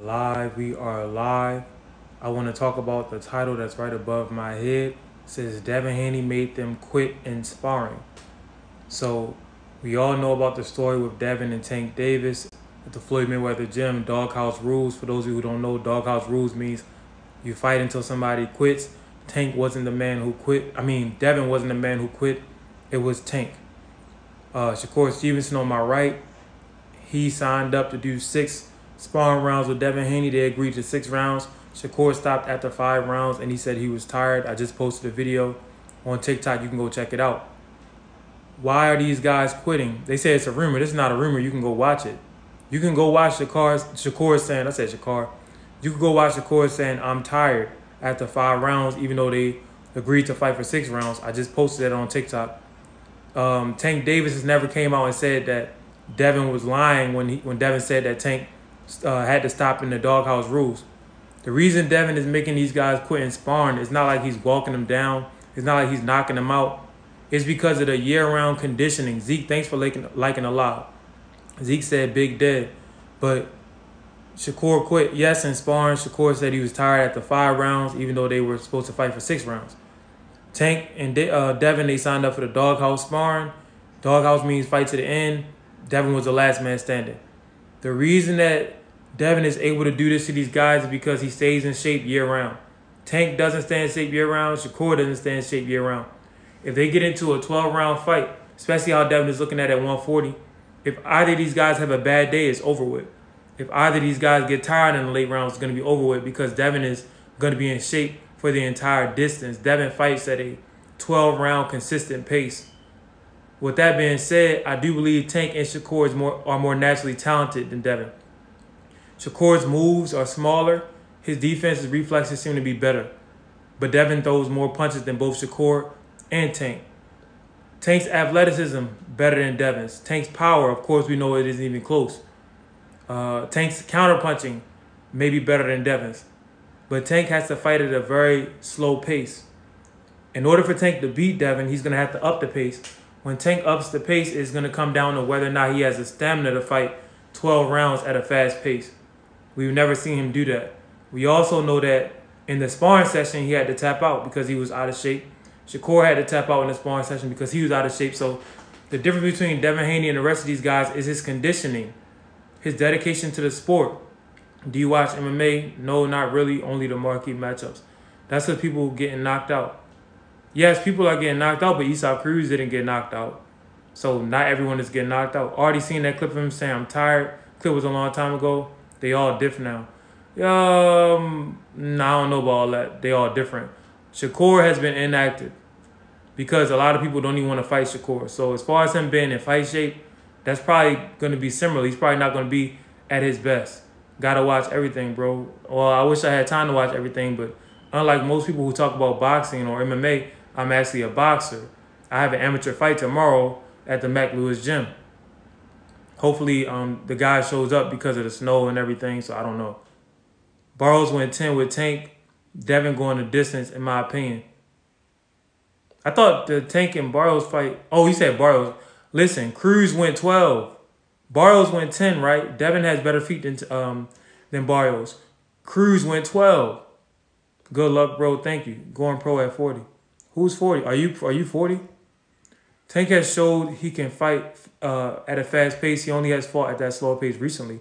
We are live. I want to talk about the title that's right above my head. It says Devin Haney made them quit in sparring. So we all know about the story with Devin and Tank Davis at the Floyd Mayweather gym. Doghouse rules. For those of you who don't know, doghouse rules means you fight until somebody quits. Tank wasn't the man who quit. Devin wasn't the man who quit. It was Tank. Shakur Stevenson on my right. He signed up to do 6 sparring rounds with Devin Haney. They agreed to 6 rounds. Shakur stopped after 5 rounds and he said he was tired. I just posted a video on TikTok. You can go check it out. Why are these guys quitting? They say it's a rumor. This is not a rumor. You can go watch it. You can go watch Shakur saying, I said Shakur. You can go watch Shakur saying, I'm tired after 5 rounds, even though they agreed to fight for 6 rounds. I just posted it on TikTok. Tank Davis has never came out and said that Devin was lying when Devin said that Tank had to stop in the doghouse rules. The reason Devin is making these guys quit in sparring is not like he's walking them down. It's not like he's knocking them out. It's because of the year-round conditioning. Zeke, thanks for liking a lot. Zeke said big dead. But Shakur quit. Yes, in sparring, Shakur said he was tired after 5 rounds, even though they were supposed to fight for 6 rounds. Tank and Devin, they signed up for the doghouse sparring. Doghouse means fight to the end. Devin was the last man standing. The reason that Devin is able to do this to these guys is because he stays in shape year-round. Tank doesn't stay in shape year-round. Shakur doesn't stay in shape year-round. If they get into a 12-round fight, especially how Devin is looking at 140, if either of these guys have a bad day, it's over with. If either of these guys get tired in the late rounds, it's going to be over with because Devin is going to be in shape for the entire distance. Devin fights at a 12-round consistent pace. With that being said, I do believe Tank and Shakur are more naturally talented than Devin. Shakur's moves are smaller. His defense's reflexes seem to be better. But Devin throws more punches than both Shakur and Tank. Tank's athleticism better than Devin's. Tank's power, of course, we know it isn't even close. Tank's counterpunching may be better than Devin's. But Tank has to fight at a very slow pace. In order for Tank to beat Devin, he's going to have to up the pace. When Tank ups the pace, it's going to come down to whether or not he has the stamina to fight 12 rounds at a fast pace. We've never seen him do that. We also know that in the sparring session, he had to tap out because he was out of shape. Shakur had to tap out in the sparring session because he was out of shape. So the difference between Devin Haney and the rest of these guys is his conditioning, his dedication to the sport. Do you watch MMA? No, not really. Only the marquee matchups. That's because people getting knocked out. Yes, people are getting knocked out, but Esau Cruz didn't get knocked out. So not everyone is getting knocked out. Already seen that clip of him saying, I'm tired. Clip was a long time ago. They all different now. I don't know about all that. They all different. Shakur has been inactive because a lot of people don't even want to fight Shakur. So as far as him being in fight shape, that's probably going to be similar. He's probably not going to be at his best. Got to watch everything, bro. Well, I wish I had time to watch everything, but unlike most people who talk about boxing or MMA, I'm actually a boxer. I have an amateur fight tomorrow at the Mac Lewis gym. Hopefully, the guy shows up because of the snow and everything, so I don't know. Barrows went 10 with Tank. Devin going the distance, in my opinion. I thought the Tank and Barrows fight... Oh, he said Barrows. Listen, Cruz went 12. Barrows went 10, right? Devin has better feet than Barrows. Cruz went 12. Good luck, bro. Thank you. Going pro at 40. Who's 40? Are you 40? Tank has showed he can fight at a fast pace. He only has fought at that slower pace recently.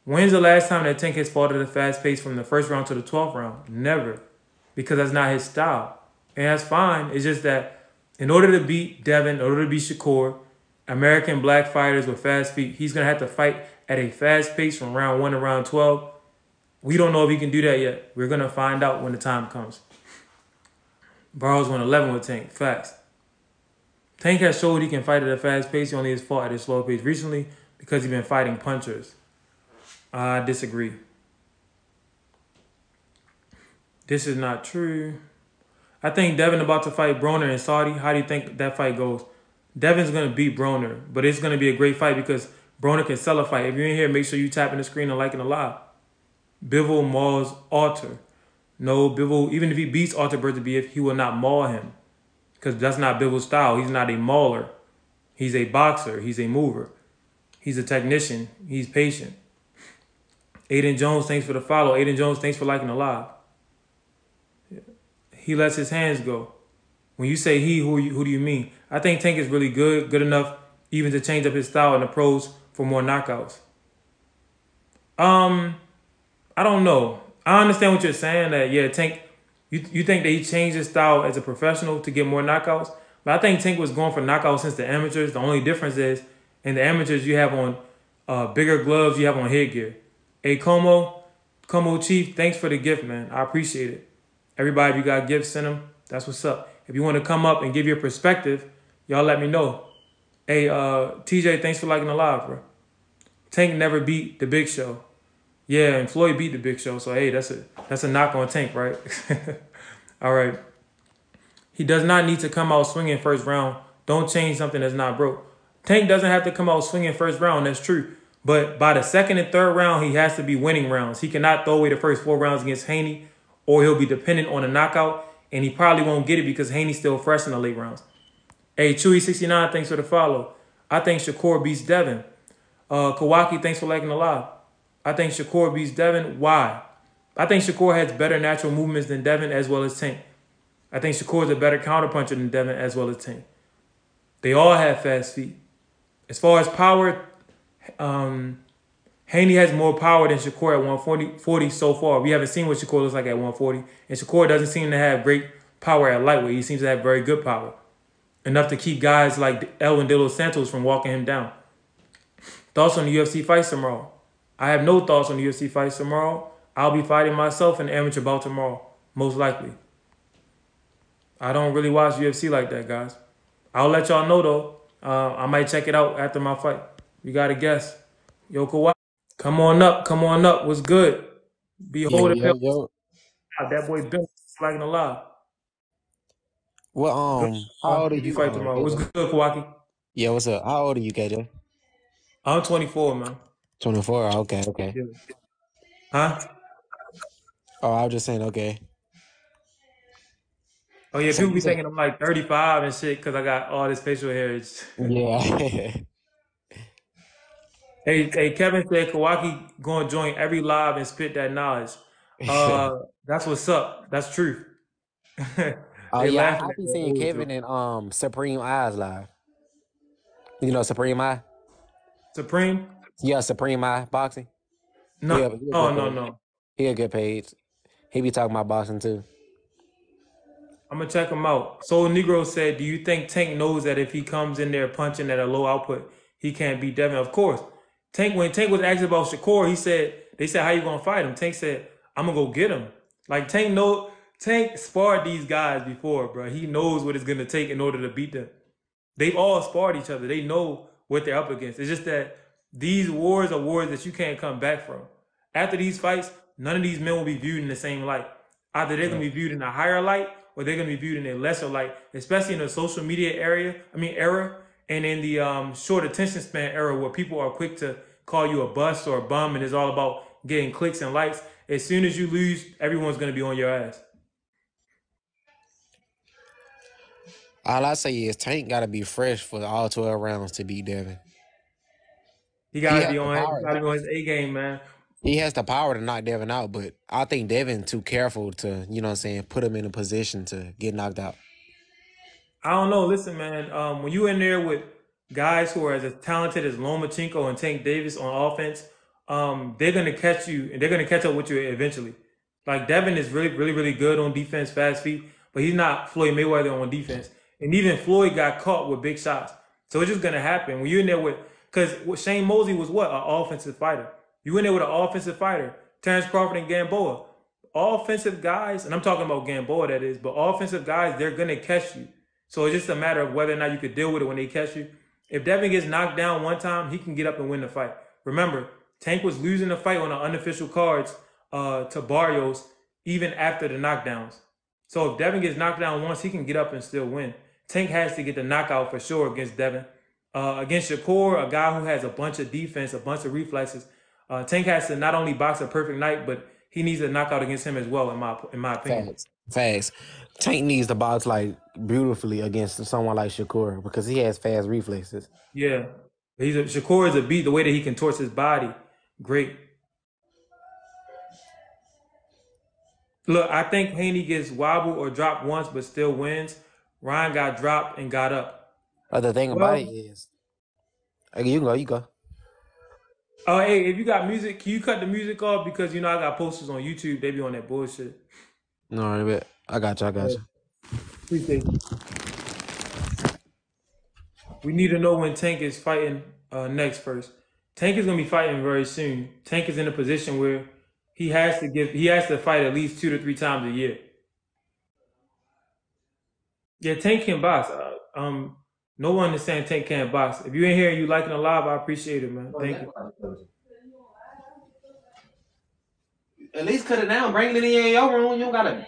When's the last time that Tank has fought at a fast pace from the first round to the 12th round? Never. Because that's not his style. And that's fine. It's just that in order to beat Devin, in order to beat Shakur, American black fighters with fast feet, he's going to have to fight at a fast pace from round 1 to round 12. We don't know if he can do that yet. We're going to find out when the time comes. Barrows went 11 with Tank. Facts. Tank has showed he can fight at a fast pace. He only has fought at a slow pace recently because he's been fighting punchers. I disagree. This is not true. I think Devin about to fight Broner in Saudi. How do you think that fight goes? Devin's going to beat Broner, but it's going to be a great fight because Broner can sell a fight. If you're in here, make sure you tap in the screen and liking a lot. Bivol mauls Alter. No, Bivol, even if he beats Alter Berthabiev, he will not maul him because that's not Bivol's style. He's not a mauler. He's a boxer. He's a mover. He's a technician. He's patient. Aiden Jones, thanks for the follow. Aiden Jones, thanks for liking the live. He lets his hands go. When you say he, who do you mean? I think Tank is really good enough even to change up his style in the pros for more knockouts. I don't know. I understand what you're saying. That yeah, Tank, you think that he changed his style as a professional to get more knockouts, but I think Tank was going for knockouts since the amateurs. The only difference is in the amateurs you have on bigger gloves, you have on headgear. Hey Como Chief, thanks for the gift, man. I appreciate it. Everybody, if you got gifts, send them. That's what's up. If you want to come up and give your perspective, y'all let me know. Hey, TJ, thanks for liking the live, bro. Tank never beat the Big Show. Yeah, and Floyd beat the Big Show. So hey, that's a knock on Tank, right? All right. He does not need to come out swinging first round. Don't change something that's not broke. Tank doesn't have to come out swinging first round. That's true. But by the second and third round, he has to be winning rounds. He cannot throw away the first 4 rounds against Haney, or he'll be dependent on a knockout, and he probably won't get it because Haney's still fresh in the late rounds. Hey, Chewy69, thanks for the follow. I think Shakur beats Devin. Kawaki, thanks for liking the live. I think Shakur beats Devin. Why? I think Shakur has better natural movements than Devin as well as Tank. I think Shakur is a better counterpuncher than Devin as well as Tank. They all have fast feet. As far as power, Haney has more power than Shakur at 140 so far. We haven't seen what Shakur looks like at 140. And Shakur doesn't seem to have great power at lightweight. He seems to have very good power. Enough to keep guys like Elvin De Los Santos from walking him down. Thoughts on the UFC fights tomorrow? I have no thoughts on the UFC fights tomorrow. I'll be fighting myself in the amateur bout tomorrow, most likely. I don't really watch UFC like that, guys. I'll let y'all know, though. I might check it out after my fight. You got to guess. Yo, Kawhi, come on up. Come on up. What's good? Yo, Behold it. yo, yo. That boy Bill flagging a lie. Well, Good. how old are You you, fight tomorrow. What's KJ? good, Kawaki? Yeah, what's up? How old are you, KJ? I'm 24, man. 24. Okay, okay. Yeah. Huh? Oh, I was just saying, okay. Oh, yeah. So People you be said, thinking I'm like 35 and shit because I got all this facial hair. yeah. Hey, Kevin said Kawaki gonna join every live and spit that knowledge. That's what's up. That's truth. Oh They yeah, laughing I at be that seeing old joke. Kevin and Supreme Eyes live. You know Supreme Eye? Supreme? Yeah, Supreme Eye boxing. No, He a no, good no, page. no. He a good page. He be talking about boxing too. I'm gonna check him out. Soul Negro said, "Do you think Tank knows that if he comes in there punching at a low output, he can't beat Devin?" Of course. When Tank was asked about Shakur, they said, how you gonna fight him? Tank said, I'm gonna go get him. Like Tank sparred these guys before, bro. He knows what it's gonna take in order to beat them. They've all sparred each other. They know what they're up against. It's just that these wars are wars that you can't come back from. After these fights, none of these men will be viewed in the same light. Either they're gonna be viewed in a higher light or they're gonna be viewed in a lesser light, especially in the social media era, and in the short attention span era where people are quick to call you a bust or a bum and it's all about getting clicks and likes. As soon as you lose, everyone's gonna be on your ass. All I say is Tank gotta be fresh for all 12 rounds to beat Devin. He He gotta has be the on it. He power. gotta be on his A game, man. He has the power to knock Devin out, but I think Devin too careful to, you know what I'm saying, put him in a position to get knocked out. I don't know. Listen, man. When you in there with guys who are as talented as Lomachenko and Tank Davis on offense, they're gonna catch you and they're gonna catch up with you eventually. Like Devin is really, really, really good on defense, fast feet, but he's not Floyd Mayweather on defense. And even Floyd got caught with big shots, so it's just gonna happen when you're in there with. Because Shane Mosley was what an offensive fighter. You in there with an offensive fighter, Terrence Crawford and Gamboa, offensive guys, and I'm talking about Gamboa that is, but offensive guys, they're gonna catch you. So it's just a matter of whether or not you could deal with it when they catch you. If Devin gets knocked down one time, he can get up and win the fight. Remember, Tank was losing the fight on the unofficial cards to Barrios even after the knockdowns. So if Devin gets knocked down once, he can get up and still win. Tank has to get the knockout for sure against Devin. Against Shakur, a guy who has a bunch of defense, a bunch of reflexes, Tank has to not only box a perfect night, but he needs a knockout against him as well, in my opinion. Facts. Facts. Tank needs to box like beautifully against someone like Shakur because he has fast reflexes. Yeah, Shakur is a beat. The way that he contorts his body, great. Look, I think Haney gets wobbled or dropped once, but still wins. Ryan got dropped and got up. But the thing about it Well, is, okay, you can go, you go. oh, hey, if you got music, can you cut the music off? Because, I got posters on YouTube. They be on that bullshit. No, right, I got you, I got Yeah, you. appreciate you. We need to know when Tank is fighting next first. Tank is gonna be fighting very soon. Tank is in a position where he has to fight at least 2 to 3 times a year. Yeah, Tank can box. No one is saying Tank can't box. If you in here and you liking the live, I appreciate it, man. Thank you. At least cut it down. Bring it in your room. You don't gotta.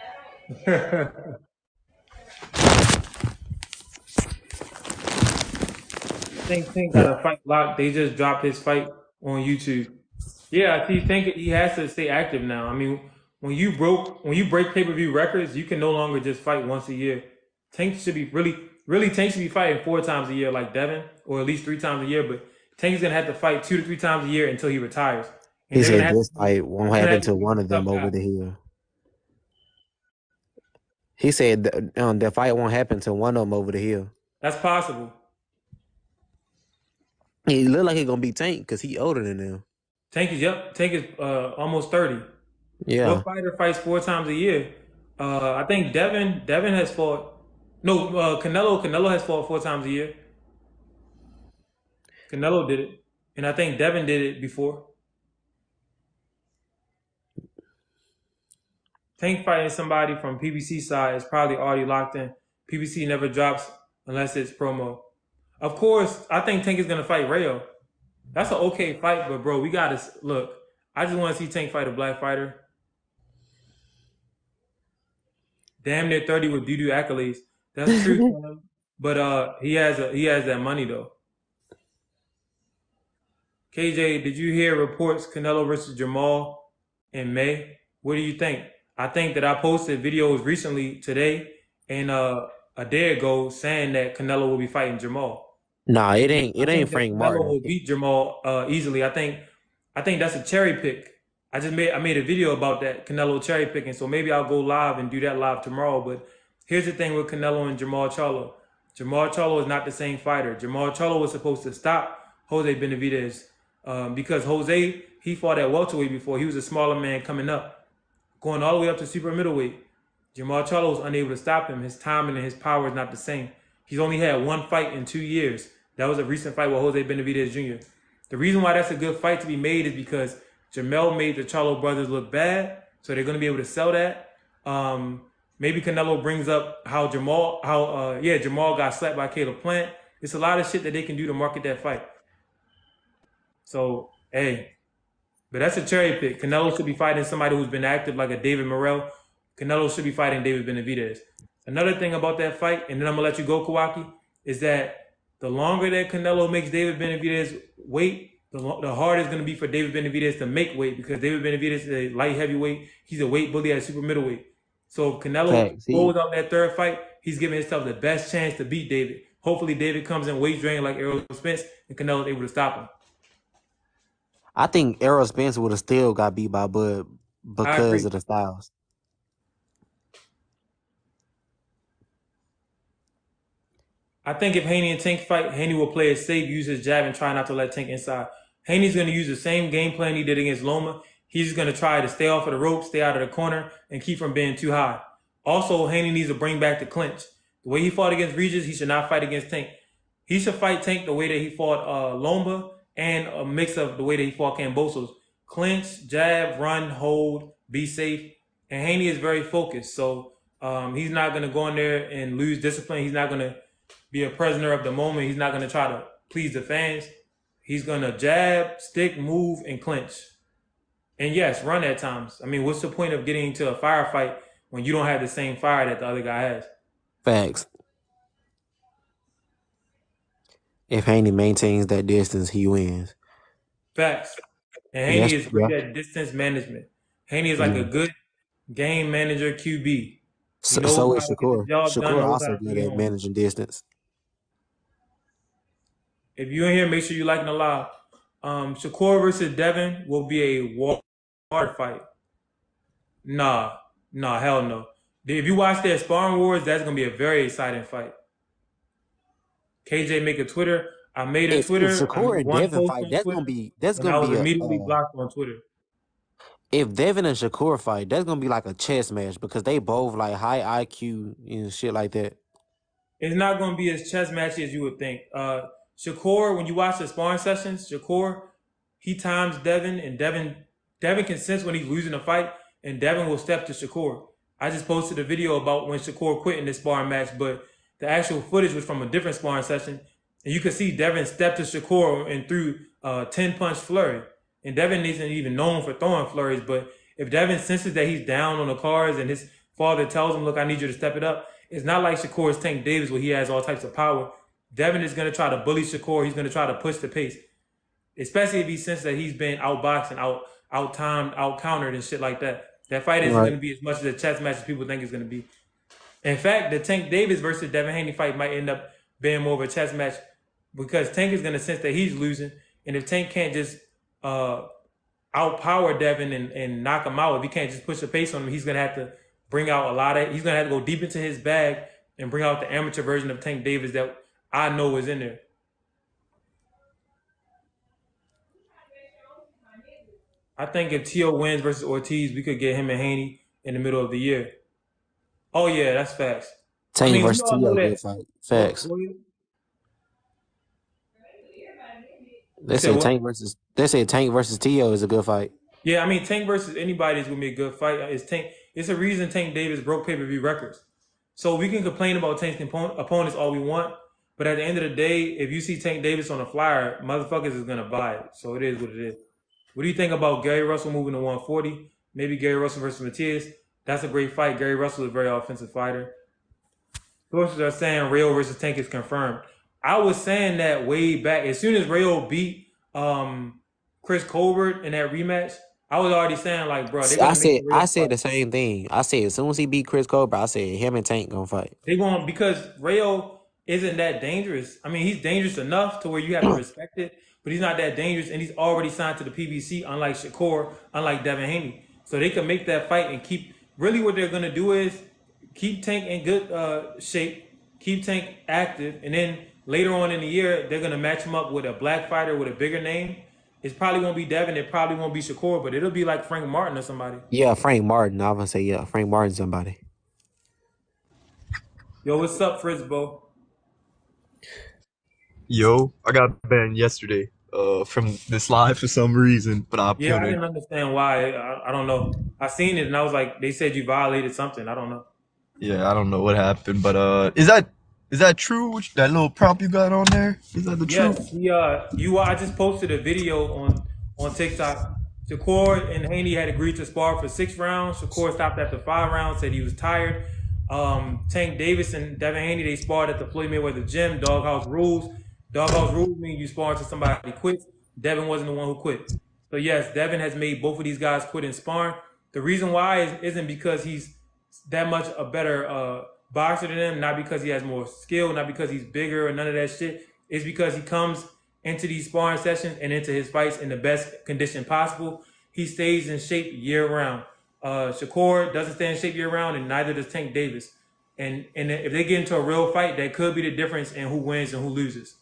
Tank got a fight locked. They just dropped his fight on YouTube. Yeah, I think he has to stay active now. I mean, when you break pay-per-view records, you can no longer just fight once a year. Tank should be really Tank should be fighting 4 times a year like Devin, or at least 3 times a year. But Tank's gonna have to fight 2 to 3 times a year until he retires, and He they're gonna said have this to fight won't they're gonna happen have to to give one him of a tough them over guy. the hill. He said the fight won't happen to one of them over the hill. That's possible. He look like he gonna be Tank because he older than them. Tank is almost 30. Yeah. What fighter fights 4 times a year? I think Devin has fought. No, Canelo has fought 4 times a year. Canelo did it, and I think Devin did it before. Tank fighting somebody from PBC side is probably already locked in. PBC never drops unless it's promo. Of course, I think Tank is gonna fight Rayo. That's an okay fight, but bro, we gotta look. I just want to see Tank fight a black fighter. Damn near 30 with doo-doo accolades. That's true for him. But he has that money though. KJ, did you hear reports Canelo versus Jamal in May? What do you think? I think that I posted videos recently today and a day ago saying that Canelo will be fighting Jamal. Nah, it And ain't. I It ain't think that Frank Canelo Martin. will beat Jamal easily. I think that's a cherry pick. I made a video about that Canelo cherry picking, so maybe I'll go live and do that live tomorrow. But here's the thing with Canelo and Jamal Charlo. Jamal Charlo is not the same fighter. Jamal Charlo was supposed to stop Jose Benavidez because Jose, he fought at welterweight before. He was a smaller man coming up, going all the way up to super middleweight. Jamal Charlo was unable to stop him. His timing and his power is not the same. He's only had one fight in 2 years. That was a recent fight with Jose Benavidez Jr. The reason why that's a good fight to be made is because Jamel made the Charlo brothers look bad, so they're going to be able to sell that. Maybe Canelo brings up how Jamal got slapped by Caleb Plant. It's a lot of shit that they can do to market that fight. So, hey, but that's a cherry pick. Canelo should be fighting somebody who's been active like a David Morrell. Canelo should be fighting David Benavidez. Another thing about that fight, and then I'm going to let you go, Kawaki, is that the longer that Canelo makes David Benavidez wait, the harder it's going to be for David Benavidez to make weight because David Benavidez is a light heavyweight. He's a weight bully at super middleweight. So if Canelo goes out that third fight, he's giving himself the best chance to beat David. Hopefully David comes in weight drained like Errol Spence and Canelo's able to stop him. I think Errol Spence would have still got beat by Bud because of the styles. I think if Haney and Tank fight, Haney will play it safe, use his jab, and try not to let Tank inside. Haney's going to use the same game plan he did against Loma. He's going to try to stay off of the rope, stay out of the corner, and keep from being too high. Also, Haney needs to bring back the clinch. The way he fought against Regis, he should not fight against Tank. He should fight Tank the way that he fought Loma and a mix of the way that he fought Cambosos. Clinch, jab, run, hold, be safe. And Haney is very focused, so he's not going to go in there and lose discipline. He's not going to be a prisoner of the moment. He's not going to try to please the fans. He's going to jab, stick, move, and clinch. And yes, run at times. I mean, what's the point of getting into a firefight when you don't have the same fire that the other guy has? Facts. If Haney maintains that distance, he wins. Facts. And Haney is great at distance management. Haney is like a good game manager QB. He knows so how is to get the Shakur. job done, Shakur knows how also to good stay at home. managing distance. If you're in here, make sure you like and allow. Shakur versus Devin will be a water fight. Nah, No, hell no. If you watch their sparring wars, that's gonna be a very exciting fight. KJ make a Twitter. I made a If Twitter. I Shakur made and one Devin post fight, on Twitter, that's and gonna I was be a immediately blocked on Twitter. if Devin and Shakur fight, that's gonna be like a chess match because they both like high IQ and shit like that. It's not going to be as chess matchy as you would think. Shakur, when you watch the sparring sessions, Shakur, he times Devin, and Devin can sense when he's losing a fight, and Devin will step to Shakur. I just posted a video about when Shakur quit in this sparring match, but the actual footage was from a different sparring session, and you could see Devin step to Shakur and threw a 10-punch flurry. And Devin isn't even known for throwing flurries, but if Devin senses that he's down on the cards and his father tells him, "Look, I need you to step it up," it's not like Shakur's Tank Davis where he has all types of power. Devin is going to try to bully Shakur. He's going to try to push the pace, especially if he senses that he's been outboxed and out timed, out countered and shit like that. That fight isn't Right. going to be as much as a chess match as people think it's going to be. In fact, the Tank Davis versus Devin Haney fight might end up being more of a chess match because Tank is going to sense that he's losing, and if Tank can't just outpower Devin and knock him out, if he can't just push the pace on him, he's going to have to bring out a lot of. He's going to have to go deep into his bag and bring out the amateur version of Tank Davis that I know is in there. I think if Tio wins versus Ortiz, we could get him and Haney in the middle of the year. Oh yeah, that's facts. I Tank mean, we versus all know Tio, that. good fight. Go, Facts. go ahead. You They said say what? Tank versus Tio is a good fight. Yeah, I mean Tank versus anybody is gonna be a good fight. It's Tank. It's a reason Tank Davis broke pay-per-view records. So we can complain about Tank's opponents all we want, but at the end of the day, if you see Tank Davis on a flyer, motherfuckers is gonna buy it. So it is what it is. What do you think about Gary Russell moving to 140? Maybe Gary Russell versus Matias. That's a great fight. Gary Russell is a very offensive fighter. Sources are saying Rayo versus Tank is confirmed. I was saying that way back. As soon as Rayo beat Chris Colbert in that rematch, I was already saying like, bro, they're gonna make the Rayo I said fight. the same thing. I said as soon as he beat Chris Colbert, I said him and Tank gonna fight. They going because Rayo isn't that dangerous. I mean, he's dangerous enough to where you have to respect it, but he's not that dangerous, and he's already signed to the PBC, unlike Shakur, unlike Devin Haney. So they can make that fight and keep. Really, what they're gonna do is keep Tank in good shape, keep Tank active, and then later on in the year they're gonna match him up with a black fighter with a bigger name. It's probably won't be Devin. It probably won't be Shakur, but it'll be like Frank Martin or somebody. Yeah, Frank Martin. I was gonna say yeah, Frank Martin somebody. Yo, what's up, Frisbo? Yo, I got banned yesterday from this live for some reason, but I'm Yeah, I gonna. didn't understand why. I don't know. I seen it and I was like, they said you violated something. I don't know. Yeah, I don't know what happened, but is that true? That little prompt you got on there? Is that the Yes, truth? I just posted a video on TikTok. Shakur and Haney had agreed to spar for 6 rounds. Shakur stopped after 5 rounds, said he was tired. Tank Davis and Devin Haney, they sparred at the Floyd Mayweather gym. Doghouse rules. Doghouse rules mean you spar until somebody quits. Devin wasn't the one who quit. So yes, Devin has made both of these guys quit in sparring. The reason why isn't because he's that much a better boxer than him, not because he has more skill, not because he's bigger or none of that shit. It's because he comes into these sparring sessions and into his fights in the best condition possible. He stays in shape year round. Shakur doesn't stay in shape year round, and neither does Tank Davis. And if they get into a real fight, that could be the difference in who wins and who loses.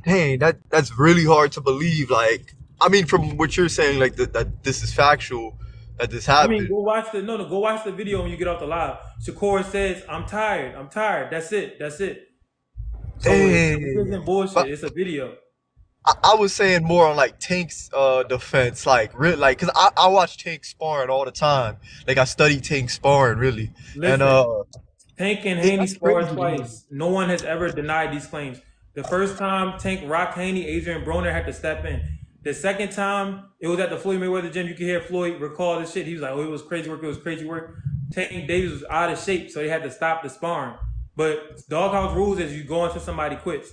Hey, that's really hard to believe. Like, I mean, from what you're saying, like that this is factual, that this I mean, happened. go watch the no, no, go watch the video when you get off the live. Shakur says, "I'm tired. I'm tired. That's it. That's it." So this Hey, isn't bullshit. but It's a video. I was saying more on like Tank's defense, like real, like, cause I watch Tank sparring all the time. Like I study Tank sparring really, and Listen, Tank and Haney that's sparred crazy to me. twice. No one has ever denied these claims. The first time Tank rocked Haney, Adrian Broner had to step in. The second time, it was at the Floyd Mayweather gym. You could hear Floyd recall this shit. He was like, "Oh, it was crazy work. It was crazy work." Tank Davis was out of shape, so they had to stop the sparring. But doghouse rules is you go until somebody quits.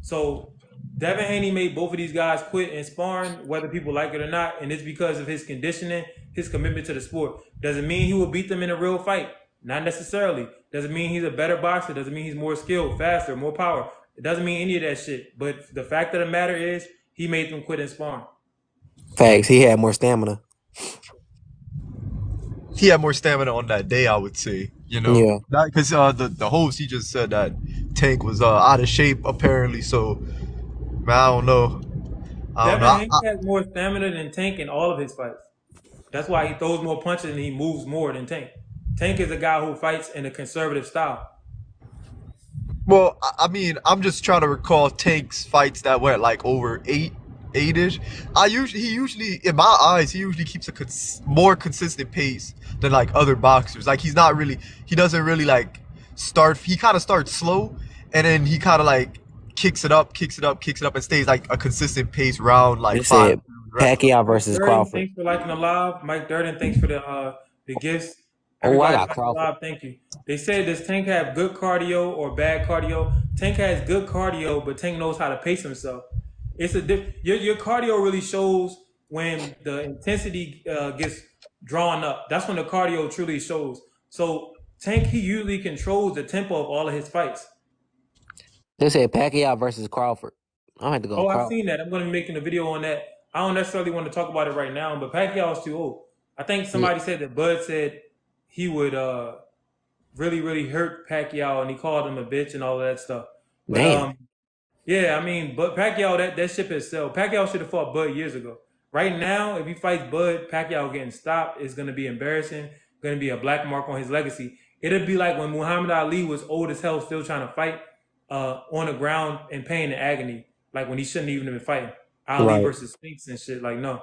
So Devin Haney made both of these guys quit in sparring, whether people like it or not, and it's because of his conditioning, his commitment to the sport. Doesn't mean he will beat them in a real fight. Not necessarily. Doesn't mean he's a better boxer. Doesn't mean he's more skilled, faster, more power. It doesn't mean any of that shit. But the fact of the matter is, he made them quit in sparring. Facts. He had more stamina. he had more stamina on that day, I would say. You know, Yeah. because the host he just said that Tank was out of shape apparently. So man, I don't know. I don't know. Devin Haney has more stamina than Tank in all of his fights. That's why he throws more punches and he moves more than Tank. Tank is a guy who fights in a conservative style. Well, I mean, I'm just trying to recall Tank's fights that went like over eight-ish. He usually, in my eyes, he usually keeps a more consistent pace than like other boxers. Like he doesn't really like start. He kind of starts slow, and then he kind of like kicks it up, kicks it up, kicks it up, and stays like a consistent pace round like They five. said Pacquiao Mike versus Durden, Crawford. thanks for liking the live. Mike Durden, thanks for the gifts. Oh, I Everybody got like the Crawford. live, thank you. They said, does Tank have good cardio or bad cardio? Tank has good cardio, but Tank knows how to pace himself. It's your cardio really shows when the intensity gets drawn up. That's when the cardio truly shows. So Tank, he usually controls the tempo of all of his fights. They said Pacquiao versus Crawford. I had to go Oh, I've Crawford. seen that. I'm going to be making a video on that. I don't necessarily want to talk about it right now, but Pacquiao is too old. I think Yeah. somebody said that Bud said he would really, really hurt Pacquiao, and he called him a bitch and all of that stuff. But Damn. yeah, I mean, but Pacquiao, that ship has sailed. Pacquiao should have fought Bud years ago. Right now, if he fights Bud, Pacquiao getting stopped is going to be embarrassing. Going to be a black mark on his legacy. It'll be like when Muhammad Ali was old as hell, still trying to fight on the ground in pain and agony, like when he shouldn't even have been fighting. Ali Right. versus Spinks and shit. Like, no.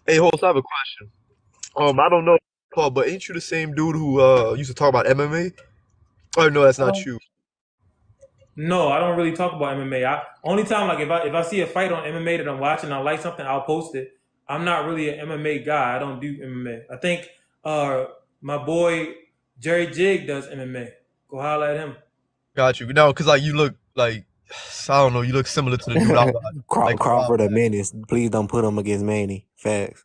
Hey, host, I have a question. I don't know, Paul, but ain't you the same dude who used to talk about MMA? Oh no, that's not you. No, I don't really talk about MMA. Only time like if I see a fight on MMA that I'm watching, I like something, I'll post it. I'm not really an MMA guy. I don't do MMA. I think uh my boy Jerry Jig does MMA. Go holler at him. Got you. No, because like you look like I don't know, you look similar to the dude I watched like a while Crawford a back. menace. Please don't put him against Manny. Facts.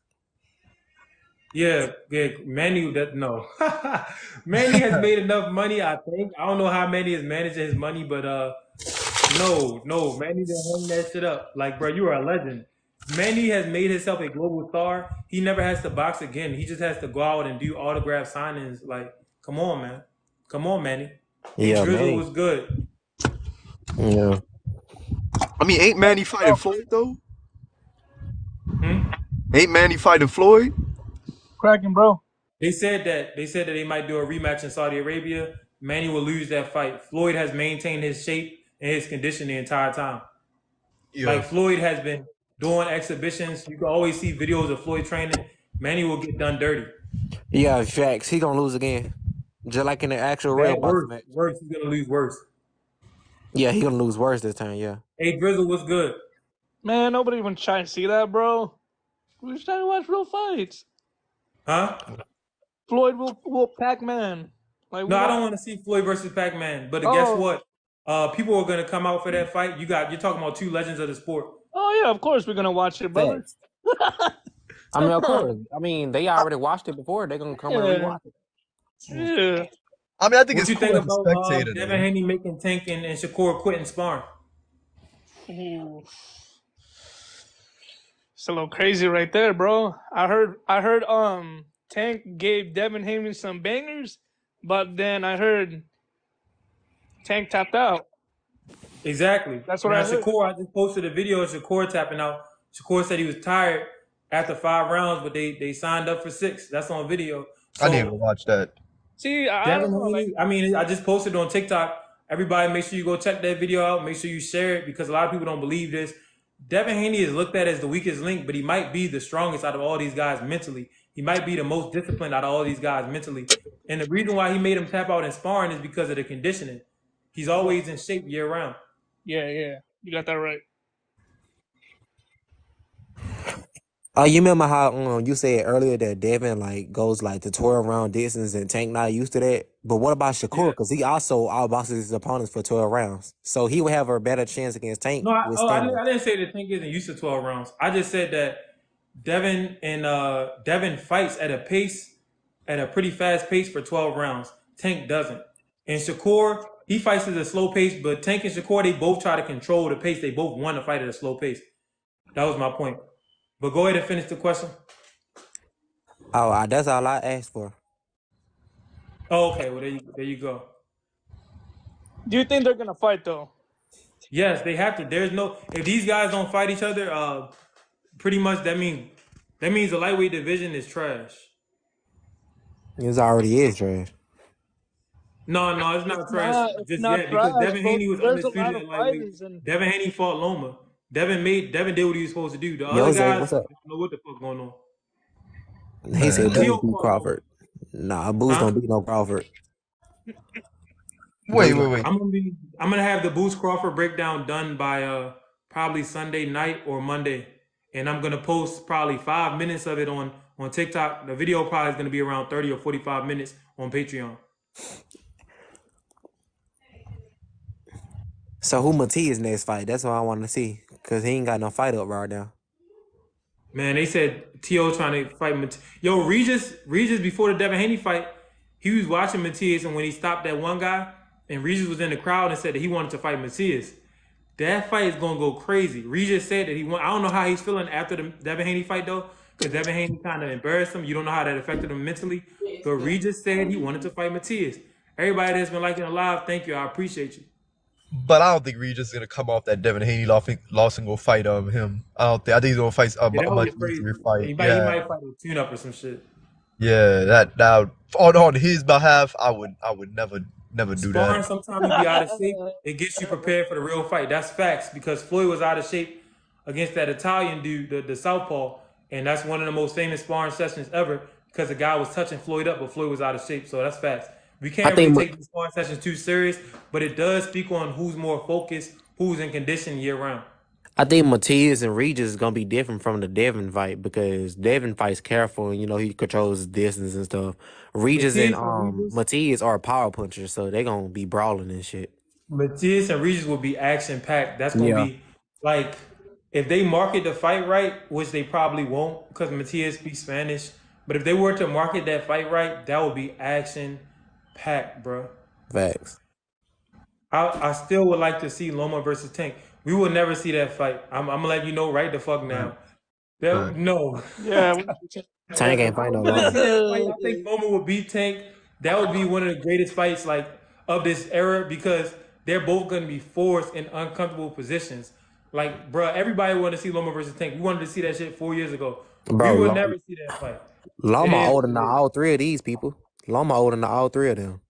Yeah, yeah, Manny. That no, Manny has made enough money. I think I don't know how Manny is managing his money, but no, Manny didn't hang that shit up. Like, bro, you are a legend. Manny has made himself a global star. He never has to box again. He just has to go out and do autograph signings. Like, come on, man. Come on, Manny. Hey, Yeah, Drizzle Manny. was good. Yeah. I mean, ain't Manny fighting Floyd though? Hmm? Ain't Manny fighting Floyd? Cracking, bro. They said that they might do a rematch in Saudi Arabia. Manny will lose that fight. Floyd has maintained his shape and his condition the entire time. Yeah. Like Floyd has been doing exhibitions. You can always see videos of Floyd training. Manny will get done dirty. Yeah, facts. He gonna lose again. Just like in the actual real Bad boxing worse. match. Worse. He's gonna lose worse. Yeah, he gonna lose worse this time, yeah. Hey Drizzle, what's good? Man, nobody even trying to see that, bro. We're just trying to watch real fights. Huh? Floyd will Pac-Man. Like No, we I don't. don't want to see Floyd versus Pac-Man. But guess Oh, what? People are gonna come out for that fight. You're talking about two legends of the sport. oh yeah. Of course we're gonna watch it, brother. Facts. I mean, of course. I mean, they already watched it before. They're gonna come and Yeah, rewatch it. yeah. I mean, I think What it's you think cool as a about spectator Devin though. Haney making Tank and Shakur quitting sparring? Ooh. It's a little crazy right there, bro. I heard Tank gave Devin Haney some bangers, but then I heard Tank tapped out. Exactly. That's what Now I heard. Shakur, I just posted a video of Shakur tapping out. Shakur said he was tired after 5 rounds, but they signed up for 6. That's on video. I didn't even So watch that. See, I Devin don't know, like Haney, I mean, I just posted on TikTok. Everybody, make sure you go check that video out. Make sure you share it because a lot of people don't believe this. Devin Haney is looked at as the weakest link, but he might be the strongest out of all these guys mentally. He might be the most disciplined out of all these guys mentally. And the reason why he made him tap out in sparring is because of the conditioning. He's always in shape year round. yeah, yeah. You got that right. You remember how you said earlier that Devin like goes like the 12-round distance and Tank not used to that? But what about Shakur? Yeah. Because he also outboxes his opponents for 12 rounds. So he would have a better chance against Tank No, I, with oh, I, didn't, stamina. I didn't say that Tank isn't used to 12 rounds. I just said that Devin fights at a pretty fast pace for 12 rounds. Tank doesn't. And Shakur, he fights at a slow pace, but Tank and Shakur, they both try to control the pace. They both want to fight at a slow pace. That was my point. But go ahead and finish the question. Oh, that's all I asked for. Oh, okay. Well, there you go. Do you think they're gonna fight though? Yes, they have to. There's no if these guys don't fight each other, pretty much that means the lightweight division is trash. It already is trash. No, no, it's not trash It's just not yet because trash, Devin bro. Haney was There's a lot undisputed of at lightweight. fighters, and Devin Haney fought Loma. Devin did what he was supposed to do. The other Yo, Zay, guys what's up? don't know what the fuck going on. He said Man, Boots Tio beat fought Loma, Crawford. Nah, Boots don't huh? beat no Crawford. wait, Boots, wait, wait. I'm gonna have the Boots Crawford breakdown done by probably Sunday night or Monday, and I'm gonna post probably 5 minutes of it on TikTok. The video probably is gonna be around 30 or 45 minutes on Patreon. so who Matias next fight? That's what I want to see. Cause he ain't got no fight up right now. Man, they said T.O. trying to fight Yo, Regis before the Devin Haney fight, he was watching Matias, and when he stopped that one guy, and Regis was in the crowd and said that he wanted to fight Matias. That fight is gonna go crazy. Regis said that he want. I don't know how he's feeling after the Devin Haney fight though, because Devin Haney kind of embarrassed him. You don't know how that affected him mentally. But Regis said he wanted to fight Matias. Everybody that's been liking the live, thank you. I appreciate you. But I don't think Regis is gonna come off that Devin Haney loss and go fight him. I don't think. I think he's gonna fight Yeah, a that would much be crazy. easier fight. He Yeah, might fight a tune up or some shit. yeah. That on his behalf, I would never do that. Sparring, sometimes you be out of shape. It gets you prepared for the real fight. That's facts because Floyd was out of shape against that Italian dude, the Southpaw, and that's one of the most famous sparring sessions ever because the guy was touching Floyd up, but Floyd was out of shape. So that's facts. We I can't really think take these sparring sessions too serious, but it does speak on who's more focused, who's in condition year round. I think Matias and Regis is gonna be different from the Devin fight because Devin fights careful and he controls his distance and stuff. Regis and Regis, Matias are power punchers, so they gonna be brawling and shit. Matias and Regis will be action packed. That's gonna Yeah. be like if they market the fight right, which they probably won't because Matias speaks Spanish. But if they were to market that fight right, that would be action packed, bro. Facts. I still would like to see Loma versus Tank. We will never see that fight. I'm gonna let you know right the fuck Right, now. No. yeah, Tank ain't If I fight no want to Loma. see that fight, I think Loma would beat Tank. That would be one of the greatest fights like of this era because they're both going to be forced in uncomfortable positions. Like, bro, everybody wanted to see Loma versus Tank. We wanted to see that shit 4 years ago. We Bro, will never see that fight. It Loma is older what than it is. all three of these people. Loma older than all three of them.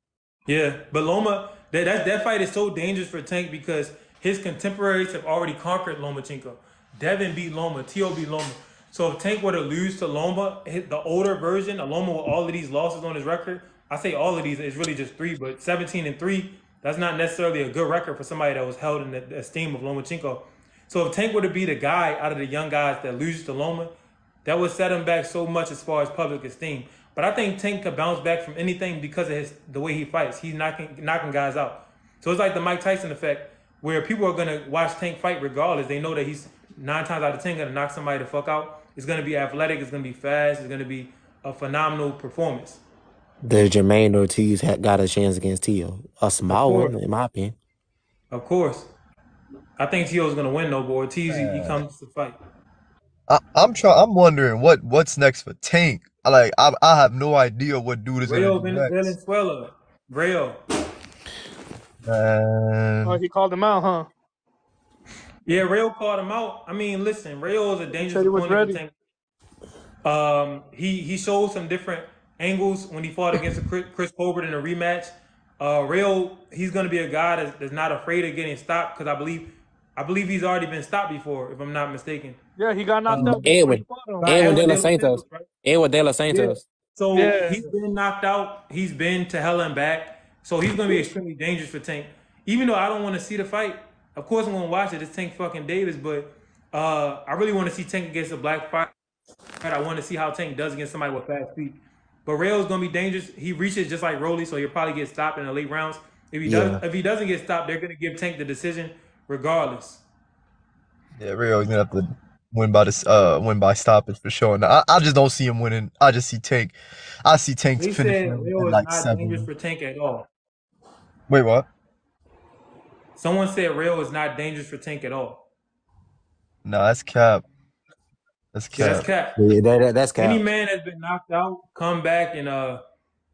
Yeah, but Loma, that fight is so dangerous for Tank because his contemporaries have already conquered Lomachenko. Devin beat Loma, T.O. beat Loma. So if Tank were to lose to Loma, the older version, of Loma with all of these losses on his record, I say all of these, it's really just three, but 17-3, that's not necessarily a good record for somebody that was held in the esteem of Lomachenko. So if Tank were to be the guy out of the young guys that loses to Loma, that would set him back so much as far as public esteem. But I think Tank could bounce back from anything because of the way he fights. He's knocking guys out. So it's like the Mike Tyson effect, where people are gonna watch Tank fight regardless. They know that he's 9 times out of 10 gonna knock somebody the fuck out. It's gonna be athletic. It's gonna be fast. It's gonna be a phenomenal performance. The Jermaine Ortiz got a chance against Tio. A Of small course, one, in my opinion. of course. I think Tio's gonna win though, but Ortiz he man. comes to fight. I'm wondering what's next for Tank. I have no idea what dude is gonna Rayo do next. Venezuela. Rayo. oh, Man, he called him out, huh? Yeah, Rayo called him out. I mean, listen, Rayo is a He dangerous said he was opponent for ready. Tank. He showed some different angles when he fought against Chris Colbert in a rematch. Rayo, he's going to be a guy that's not afraid of getting stopped because I believe he's already been stopped before, if I'm not mistaken. Yeah, he got knocked out before he Edwin. fought him. By Edwin Edwin De De Los Los Santos. Santos, right? Edwin De Los Yeah. Santos. So Yeah, he's been knocked out. He's been to hell and back. So he's going to be extremely dangerous for Tank. Even though I don't want to see the fight, of course I'm going to watch it. It's Tank fucking Davis, but I really want to see Tank against a black fighter. I want to see how Tank does against somebody with fast feet. But Rayo's gonna be dangerous. He reaches just like Rolly, so he'll probably get stopped in the late rounds. Yeah. If he doesn't get stopped, they're gonna give Tank the decision regardless. yeah, Rio's gonna have to win by stoppage for sure. Now, I just don't see him winning. I just see Tank. I see Tank They finishing said him Rayo in is like not dangerous 7. for Tank at all. Wait, what? Someone said Rayo is not dangerous for Tank at all. No, that's cap. That's Yeah, that's cap. cap. Yeah, that's Any cap. man that's been knocked out, come back and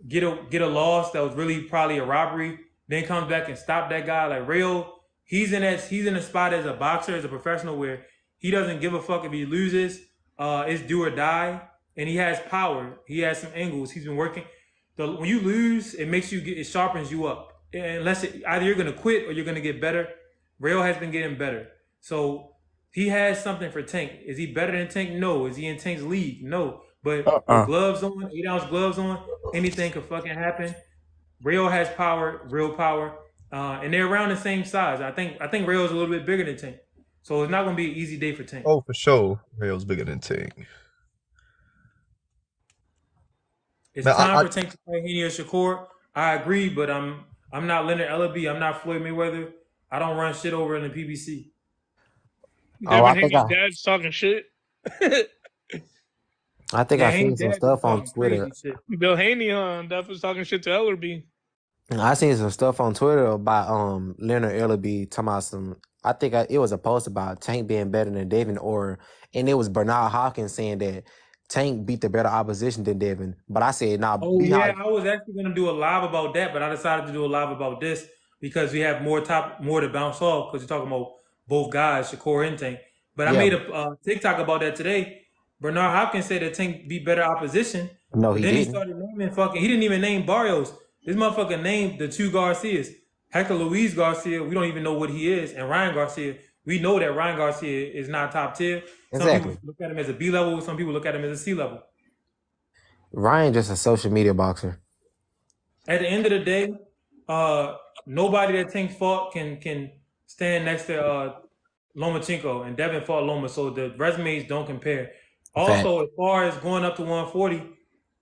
get a loss that was really probably a robbery, then comes back and stop that guy. Like Rayo, he's in a spot as a boxer, as a professional, where he doesn't give a fuck if he loses. It's do or die, and he has power. He has some angles. He's been working. When you lose, it sharpens you up. Unless either you're gonna quit or you're gonna get better. Rayo has been getting better, so he has something for Tank. Is he better than Tank? No. Is he in Tank's league? No. But with gloves on, 8-ounce gloves on, anything could fucking happen. Rayo has power, real power, and they're around the same size. I think Rayo's a little bit bigger than Tank, so it's not gonna be an easy day for Tank. Oh, for sure. Rayo's bigger than Tank. It's Man, time for Tank to play Haney or Shakur. I agree, but I'm not Leonard Ellaby. I'm not Floyd Mayweather. I don't run shit over in the PBC. Devin Haney's dad's talking shit. I think Yeah, I Haney seen some dad stuff on talking Twitter. crazy shit. Bill Haney, definitely talking shit to Ellerby. I seen some stuff on Twitter about Leonard Ellaby talking about some. I think it was a post about Tank being better than Devin, and it was Bernard Hawkins saying that Tank beat the better opposition than Devin. But I said, nah. Oh yeah, I was actually gonna do a live about that, but I decided to do a live about this because we have more to bounce off because you're talking about both guys, Shakur and Tank. But I made a TikTok about that today. Bernard Hopkins said that Tank beat better opposition. No, but he then he didn't. started naming he didn't even name Barrios. This motherfucker named the two Garcias. Hector Luis Garcia, we don't even know what he is, and Ryan Garcia. We know that Ryan Garcia is not top tier. Some Exactly. people look at him as a B level, some people look at him as a C level. Ryan just a social media boxer. At the end of the day, nobody that Tank fought can stand next to Lomachenko, and Devin fought Loma, so the resumes don't compare. Also, as far as going up to 140,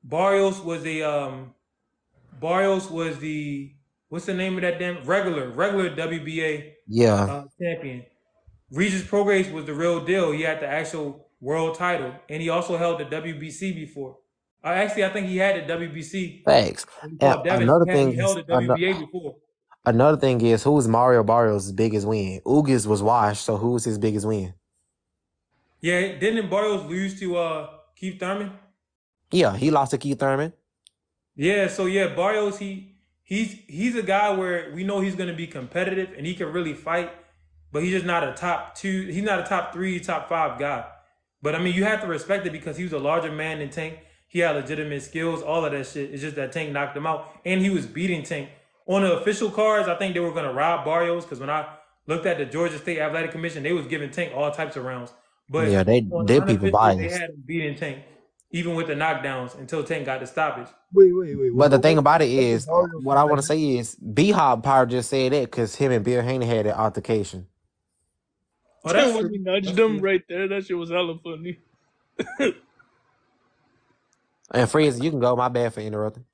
Barrios was the what's the name of that damn regular WBA champion. Regis Prograis was the real deal. He had the actual world title, and he also held the WBC before. Actually, I think he had the WBC. Facts. Devin, Another he held the WBA before. Another thing is, who's Mario Barrios' biggest win? Ugis was washed, so who's his biggest win? Yeah, didn't Barrios lose to Keith Thurman? Yeah, he lost to Keith Thurman. Yeah, so yeah, Barrios, he's a guy where we know he's gonna be competitive and he can really fight, but he's just not a top 2, he's not a top 3, top 5 guy. But I mean, you have to respect it because he was a larger man than Tank. He had legitimate skills, all of that shit. It's just that Tank knocked him out, and he was beating Tank. On the official cards, I think they were gonna rob Barrios because when I looked at the Georgia State Athletic Commission, they was giving Tank all types of rounds. But yeah, they people biased. they had him beating Tank, even with the knockdowns until Tank got the stoppage. Wait. But the thing about it is, what I want to say is, B-Hop Power just said that because him and Bill Haney had an altercation. Oh, that's when he nudged him right there, that shit was hella funny. And Freeze, you can go. My bad for interrupting.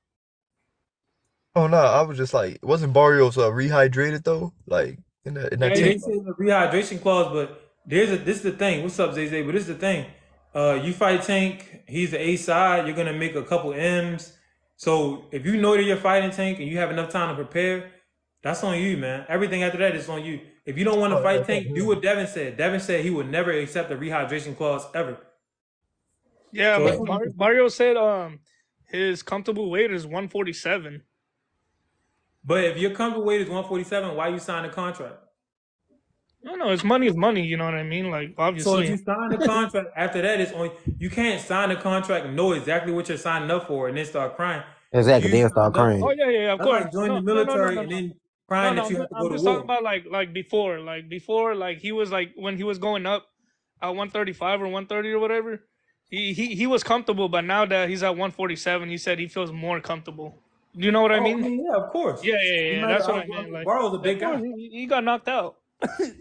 Oh no, I was just like, wasn't Barrios rehydrated though? Like in that Yeah, team? they say the rehydration clause, but this is the thing. What's up, Zay? But this is the thing. You fight Tank, he's the A side. You're gonna make a couple M's. So if you know that you're fighting Tank and you have enough time to prepare, that's on you, man. Everything after that is on you. If you don't want to fight Tank, do what Devin said. Devin said he would never accept a rehydration clause ever. Yeah, so but Mario said his comfortable weight is 147. But if your comfortable weight is 147, why you sign a contract? No, it's money is money. You know what I mean? Like, obviously. So if you sign the contract, after that, it's on. You can't sign the contract and know exactly what you're signing up for, and then start crying. Exactly, then start crying. Oh yeah, of course. Like join the military and then crying that you have to go to war. I'm just talking about before, like he was like when he was going up at 135 or 130 or whatever. He was comfortable, but now that he's at 147, he said he feels more comfortable. You know what I mean? Yeah, of course. Yeah. That's what I meant. Like, Barrow's a big guy. He got knocked out.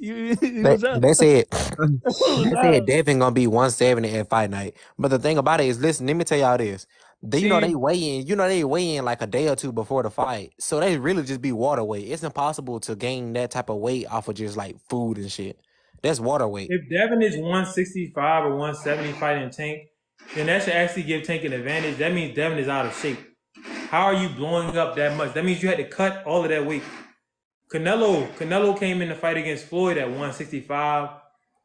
They said Devin gonna be 170 at fight night. But the thing about it is, listen, let me tell y'all this. They weigh in like a day or two before the fight. So they really just be water weight. It's impossible to gain that type of weight off of just like food and shit. That's water weight. If Devin is 165 or 170 fighting Tank, then that should actually give Tank an advantage. That means Devin is out of shape. How are you blowing up that much? That means you had to cut all of that weight. Canelo came in the fight against Floyd at 165.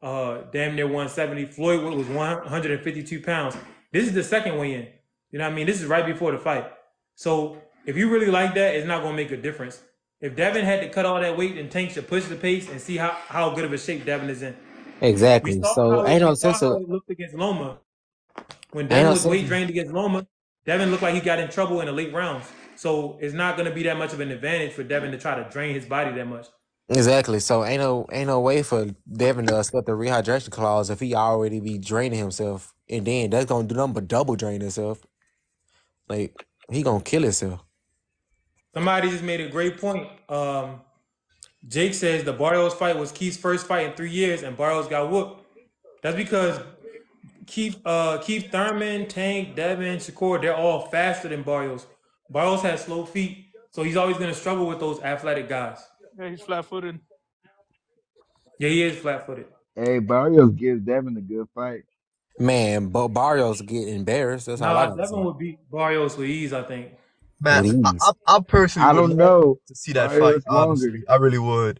damn near 170. Floyd was 152 pounds. This is the second weigh-in. You know what I mean? This is right before the fight. So if you really like that, it's not going to make a difference. If Devin had to cut all that weight, then Tank should push the pace and see how good of a shape Devin is in. Exactly. So We saw how it looked against Loma. When ain't Devin no was sense. weight drained against Loma, Devin looked like he got in trouble in the late rounds. So it's not going to be that much of an advantage for Devin to try to drain his body that much. Exactly. So ain't no way for Devin to accept the rehydration clause if he already be draining himself, and then that's gonna do nothing but double drain himself. Like he gonna kill himself. Somebody just made a great point. Jake says the Barrios fight was Keith's first fight in 3 years, and Barrios got whooped. That's because Keith Thurman, Tank, Devin, Shakur, they're all faster than Barrios. Barrios has slow feet, so he's always going to struggle with those athletic guys. Yeah, he's flat-footed. Yeah, he is flat-footed. Hey, Barrios gives Devin a good fight. Man, but Barrios get embarrassed. That's all I Nah, gotta Devin say. would beat Barrios with ease, I think. Man, With ease. I personally I would don't love know. to see that fight. Barrios longer. Honestly, I really would.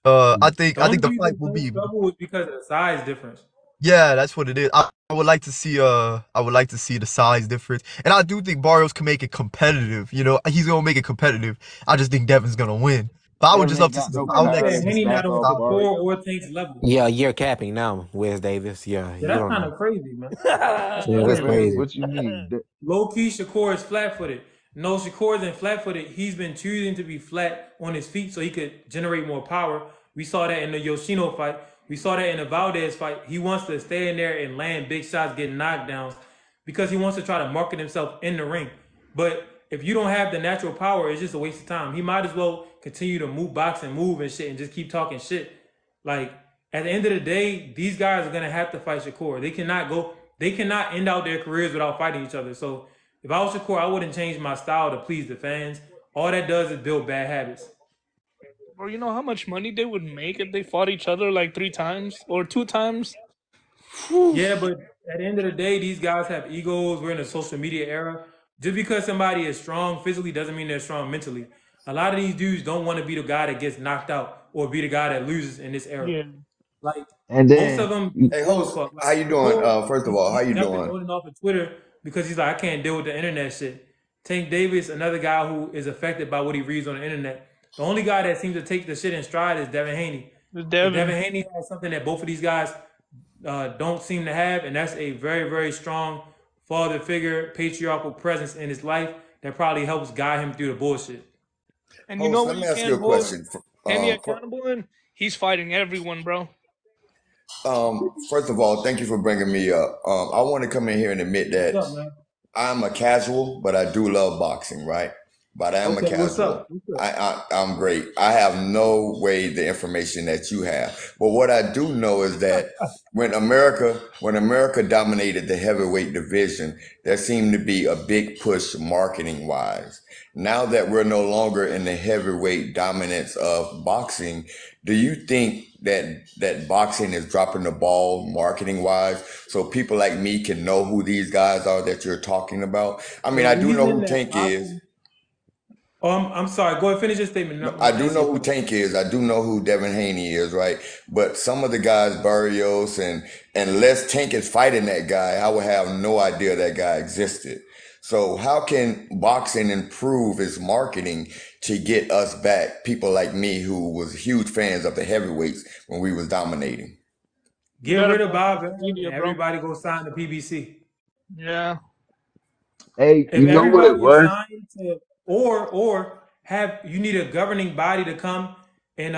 The I only think the fight reason will Tank be. struggle was because of the size difference. Yeah, that's what it is. I would like to see the size difference. And I do think Barrios can make it competitive. You know, he's gonna make it competitive. I just think Devin's gonna win. But I would Devin just love ain't to got see no I would like to power Yeah, see to Haney not back on off style. Shakur Barrios. or Tank's level. Yeah, you're capping now, Wes Davis. Yeah, Yeah, you that's don't kind know. of crazy, man. That's Yeah, that's crazy. crazy. What you mean? Low key, Shakur is flat footed. No, Shakur isn't flat footed. He's been choosing to be flat on his feet so he could generate more power. We saw that in the Yoshino fight. We saw that in the Valdez fight. He wants to stay in there and land big shots, get knockdowns, because he wants to try to market himself in the ring. But if you don't have the natural power, it's just a waste of time. He might as well continue to box and move and shit and just keep talking shit. Like, at the end of the day, these guys are gonna have to fight Shakur. They cannot end out their careers without fighting each other. So if I was Shakur, I wouldn't change my style to please the fans. All that does is build bad habits. Bro, you know how much money they would make if they fought each other like 3 times or 2 times? Whew. Yeah, but at the end of the day, these guys have egos. We're in a social media era. Just because somebody is strong physically doesn't mean they're strong mentally. A lot of these dudes don't want to be the guy that gets knocked out or be the guy that loses in this era. Yeah. Like And most of then them Hey, give a host, fuck. Like how you doing? Shakur, First of all, how he's you jumping doing? on and off of Twitter because he's like, I can't deal with the internet shit. Tank Davis, another guy who is affected by what he reads on the internet. The only guy that seems to take the shit in stride is Devin Haney. It's Devin Devin. Haney has something that both of these guys don't seem to have, and that's a very, very strong father figure, patriarchal presence in his life that probably helps guide him through the bullshit. And you know Host, what let me you ask you can't a hold question. Haney accountable in? He's fighting everyone, bro. First of all, thank you for bringing me up. I want to come in here and admit What's that up, man? I'm a casual, but I do love boxing, right? But I am a Okay, what's casual. up? What's up? I'm great. I have no way the information that you have. But what I do know is that when America dominated the heavyweight division, there seemed to be a big push marketing wise. Now that we're no longer in the heavyweight dominance of boxing, do you think that boxing is dropping the ball marketing wise so people like me can know who these guys are that you're talking about? I mean, The I do know reason who that Tank is. boxing. Oh, I'm sorry. Go ahead, finish your statement. And No, I'm I gonna do answer know your who question. Tank is. I do know who Devin Haney is, right? But some of the guys, Barrios and unless Tank is fighting that guy, I would have no idea that guy existed. So how can boxing improve its marketing to get us back, people like me who was huge fans of the heavyweights when we was dominating? You Get gotta rid of go Bob social Arum media, and bro. everybody go sign the PBC. Yeah. hey, If you know what it everybody is was? signed to, or have you need a governing body to come and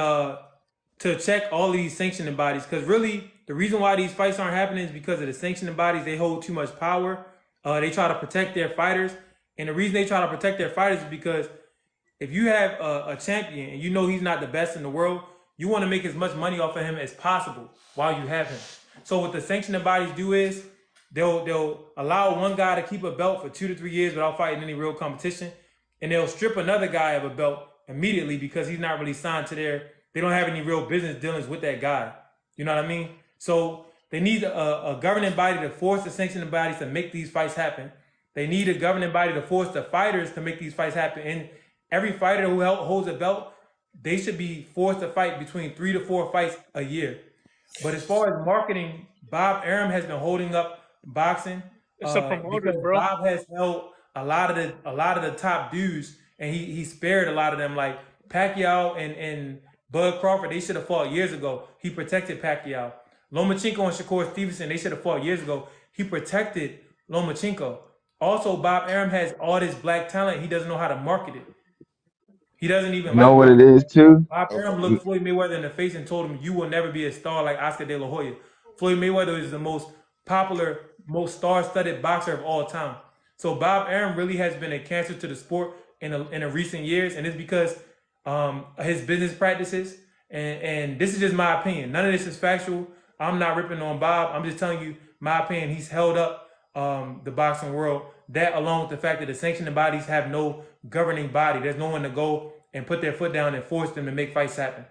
to check all these sanctioning bodies, because really the reason why these fights aren't happening is because of the sanctioning bodies. They hold too much power. They try to protect their fighters, and the reason they try to protect their fighters is because if you have a champion and you know he's not the best in the world, you want to make as much money off of him as possible while you have him. So what the sanctioning bodies do is they'll allow one guy to keep a belt for 2 to 3 years without fighting any real competition, and they'll strip another guy of a belt immediately because he's not really signed to they don't have any real business dealings with that guy. You know what I mean? So they need a governing body to force the sanctioning bodies to make these fights happen. They need a governing body to force the fighters to make these fights happen. And every fighter who holds a belt, they should be forced to fight between 3 to 4 fights a year. But as far as marketing, Bob Arum has been holding up boxing It's the promoters, because bro. Bob has held a lot of the top dudes, and he spared a lot of them. Like Pacquiao and Bud Crawford, they should have fought years ago. He protected Pacquiao. Lomachenko and Shakur Stevenson, they should have fought years ago. He protected Lomachenko. Also, Bob Arum has all this black talent. He doesn't know how to market it. He doesn't You even know like what it marketing. is too? Bob Okay. Arum looked Floyd Mayweather in the face and told him, "You will never be a star like Oscar De La Hoya." Floyd Mayweather is the most popular, most star-studded boxer of all time. So Bob Arum really has been a cancer to the sport in a recent years, and it's because his business practices. And this is just my opinion. None of this is factual. I'm not ripping on Bob. I'm just telling you my opinion. He's held up the boxing world. That along with the fact that the sanctioning bodies have no governing body. There's no one to go and put their foot down and force them to make fights happen.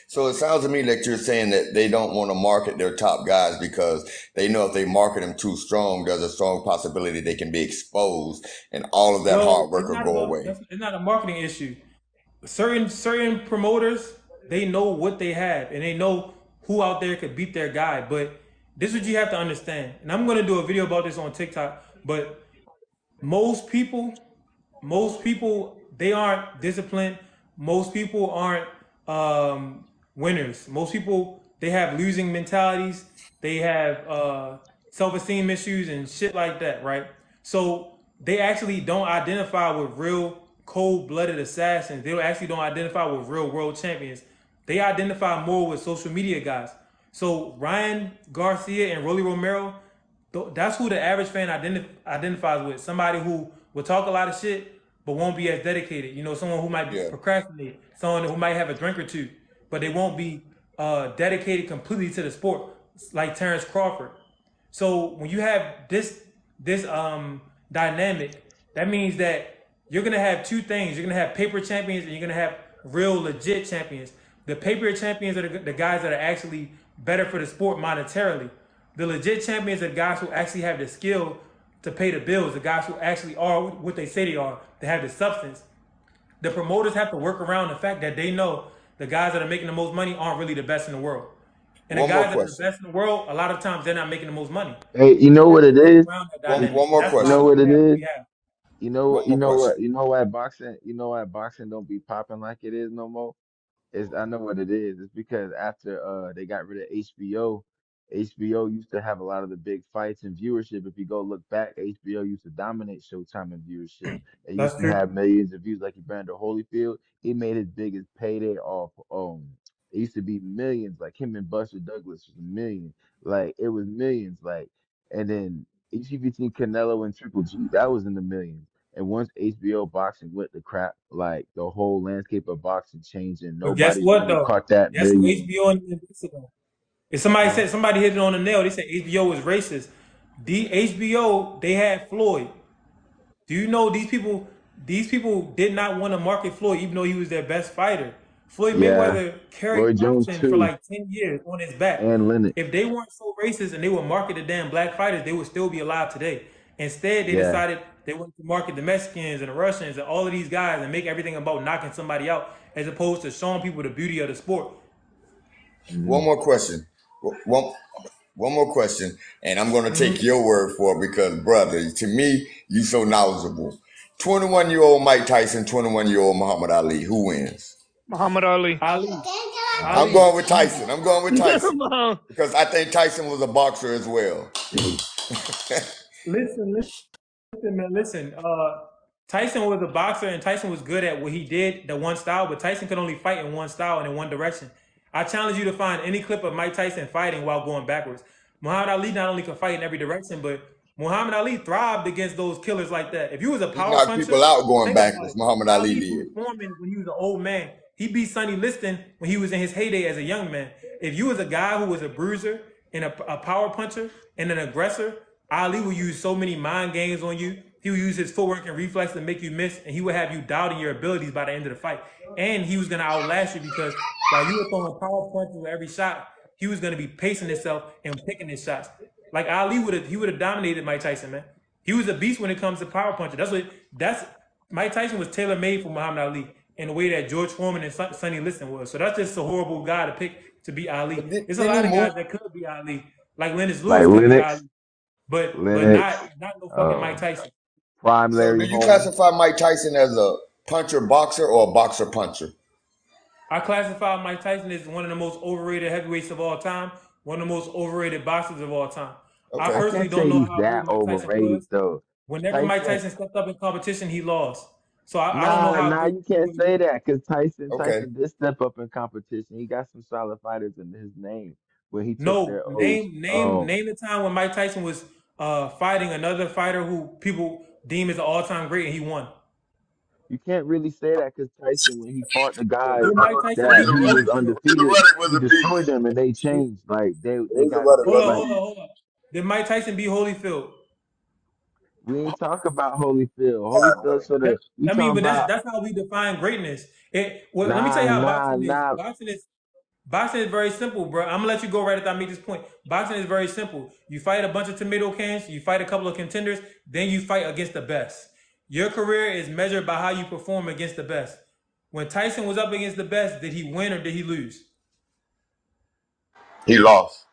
So it sounds to me like you're saying that they don't want to market their top guys because they know if they market them too strong, there's a strong possibility they can be exposed and all of that Well, hard work will go away. it's not a marketing issue. Certain promoters, they know what they have and they know who out there could beat their guy. But this is what you have to understand. And I'm gonna do a video about this on TikTok. But most people most people, they aren't disciplined. Most people aren't winners. Most people, they have losing mentalities. They have self-esteem issues and shit like that, right? So they actually don't identify with real cold-blooded assassins. They actually don't identify with real world champions. They identify more with social media guys. So Ryan Garcia and Rolly Romero, that's who the average fan identifies with. Somebody who will talk a lot of shit, but won't be as dedicated. You know, someone who might Yeah. procrastinate, someone who might have a drink or two, but they won't be dedicated completely to the sport, like Terrence Crawford. So when you have this dynamic, that means that you're gonna have two things. You're gonna have paper champions and you're gonna have real legit champions. The paper champions are the guys that are actually better for the sport monetarily. The legit champions are guys who actually have the skill to pay the bills, the guys who actually are what they say they are, they have the substance. The promoters have to work around the fact that they know the guys that are making the most money aren't really the best in the world. And the One more guys that are the question. best in the world, a lot of times they're not making the most money. Hey, you So know they what have to it work is? around that One dynamic. one And more that's You why know question. what it we is? have. One more question. You know why boxing, don't be popping like it is no more? I know what it is. It's because after they got rid of HBO, HBO used to have a lot of the big fights and viewership. If you go look back, HBO used to dominate Showtime and viewership. It used That's to true. have millions of views like Evander Holyfield. He made his biggest payday off it used to be millions, like him and Buster Douglas was a million. Like it was millions, like and then each between Canelo and Triple G, that was in the millions. And once HBO boxing went to crap, like the whole landscape of boxing changed, and But guess nobody what really though? caught that Guess who million. HBO invested on? If Huh? somebody hit it on the nail, they said HBO was racist. The HBO, they had Floyd. Do you know these people? These people did not want to market Floyd, even though he was their best fighter. Floyd Yeah, Mayweather carried Roy Jones boxing for too, like 10 years on his back. and If Lennox. they weren't so racist and they would market the damn black fighters, they would still be alive today. Instead, they Yeah. decided they wanted to market the Mexicans and the Russians and all of these guys and make everything about knocking somebody out, as opposed to showing people the beauty of the sport. One Hmm. more question. One one more question, and I'm going to take Mhm. your word for it because, brother, to me, you so knowledgeable. 21-year-old Mike Tyson, 21-year-old Muhammad Ali. Who wins? Muhammad Ali. Ali, I'm Ali, going with easy. Tyson. I'm going with Tyson because I think Tyson was a boxer as well. Listen, listen, man, listen. Tyson was a boxer, and Tyson was good at what he did, the one style. But Tyson could only fight in one style and in one direction. I challenge you to find any clip of Mike Tyson fighting while going backwards. Muhammad Ali not only could fight in every direction, but Muhammad Ali thrived against those killers like that. If you was a He power knocked puncher, people out going think about backwards. it. Muhammad Ali Ali did. beat Foreman when he was an old man. He beat Sonny Liston when he was in his heyday as a young man. If you was a guy who was a bruiser and a power puncher and an aggressor, Ali will use so many mind games on you. He would use his footwork and reflex to make you miss, and he would have you doubting your abilities by the end of the fight. And he was going to outlast you because while you were throwing power punches with every shot, he was going to be pacing himself and picking his shots. Like Ali would have dominated Mike Tyson, man. He was a beast when it comes to power punching. That's Mike Tyson was tailor made for Muhammad Ali, in the way that George Foreman and Sonny Liston was. So that's just a horrible guy to pick to be Ali. But There's a didn't he lot of move? guys that could be Ali, like Lennox Like Lewis could be Lennox, Ali, but Lennox, not no fucking Mike uh, Tyson. prime So do Larry you Holmes. classify Mike Tyson as a puncher boxer or a boxer puncher? I classify Mike Tyson as one of the most overrated heavyweights of all time, one of the most overrated boxers of all time. I I Okay. personally can't don't say know he's how that good Mike Tyson overrated was. though. Whenever Mike Tyson, Tyson stepped up in competition, he lost. So I don't know nah, how nah, good you he can't really say was. that because Tyson, Okay. Tyson did step up in competition. He got some solid fighters in his name when he took No, their O's. name the time when Mike Tyson was fighting another fighter who people deem as an all time great and he won. You can't really say that because Tyson, when he fought the guys Did Mike Tyson that beat he was Holyfield? Razor undefeated, Ruddock he was a destroyed beast. them and they changed. Like they Razor got Ruddock Hold they on, was a like hold on, beast. hold on. Did Mike Tyson beat Holyfield? we ain't talk about Holyfield. Come Holyfield sort That, of you I mean, talking but about that's how we define greatness. Well, let me tell nah you how nah boxing is. nah. Boxing is very simple, bro. I'm gonna let you go right after I make this point. Boxing is very simple. You fight a bunch of tomato cans, you fight a couple of contenders, then you fight against the best. Your career is measured by how you perform against the best. When Tyson was up against the best, did he win or did he lose? He lost.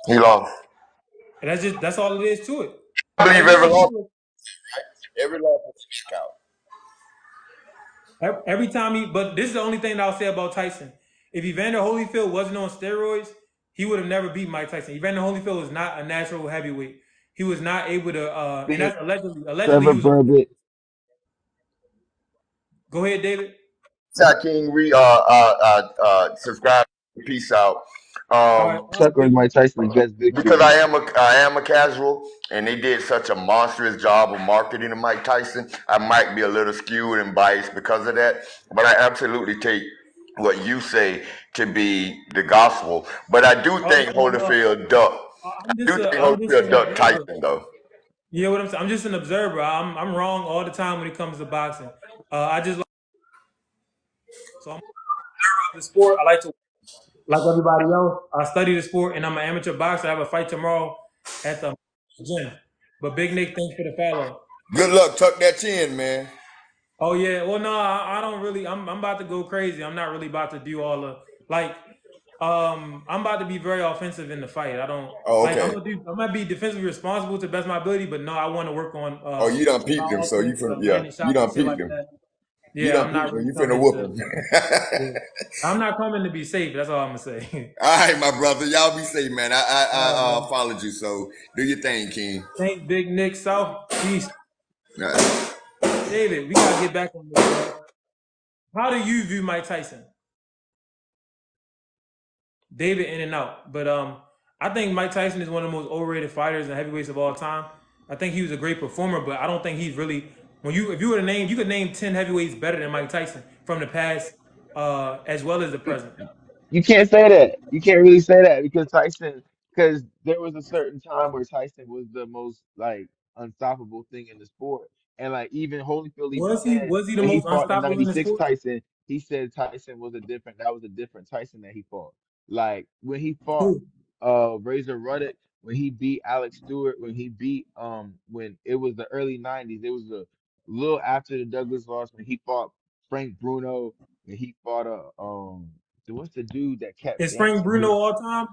He lost. And that's all it is to it. I Like believe just every like loss. you Every loss was a knockout. every time he. But this is the only thing that I'll say about Tyson. If Evander Holyfield wasn't on steroids, he would have never beat Mike Tyson. Evander Holyfield was not a natural heavyweight. He was not able to, and See, that's allegedly. Allegedly, Trevor he was on Burbett. steroids. Go ahead, David. King, subscribe. Peace out. All right, Tucker is big. Mike Tyson's best Because victory. I am a casual, and they did such a monstrous job of marketing to Mike Tyson. I might be a little skewed and biased because of that, but I absolutely take what you say to be the gospel. But I do Oh think no, no. Holyfield ducked. I do think I'm just Holyfield an ducked observer. Tyson though. Yeah, what I'm saying. I'm just an observer. I'm wrong all the time when it comes to boxing. I just so I'm the sport. I like to like everybody else. I study the sport, and I'm an amateur boxer. I have a fight tomorrow at the gym. But Big Nick, thanks for the follow. Good luck. Tuck that chin, man. Oh yeah, well no, I don't really. I'm about to go crazy. I'm not really about to do all the like. I'm about to be very offensive in the fight. I don't Oh, like. okay. I might be defensively responsible to the best of my ability, but no, I want to work on Oh, you done my peeped him, so offense, yeah, landing you shots and done shit peeped like him. that. You Yeah, done I'm not peeped him. really You finna coming whoop to. him. Yeah, I'm not coming to be safe. That's all I'm gonna say. All right, my brother. Y'all be safe, man. All right, man. Followed you, so do your thing, King. Thanks, Big Nick Southeast. All right. David, we gotta get back on this, bro. How do you view Mike Tyson? David in and out. But I think Mike Tyson is one of the most overrated fighters and heavyweights of all time. I think he was a great performer, but I don't think he's really if you were to name you could name 10 heavyweights better than Mike Tyson from the past as well as the present. You can't say that. You can't really say that because Tyson, because there was a certain time where Tyson was the most like unstoppable thing in the sport. And like even Holyfield even said Was he the when he most fought the unstoppable in the 96 sport? Tyson, he said Tyson was that was a different Tyson that he fought. Like when he fought Who? Razor Ruddock, when he beat Alex Stewart, when he beat when it was the early 90s, it was a little after the Douglas loss when he fought Frank Bruno, when he fought what's the dude that kept Is Frank damaging Bruno him? all time?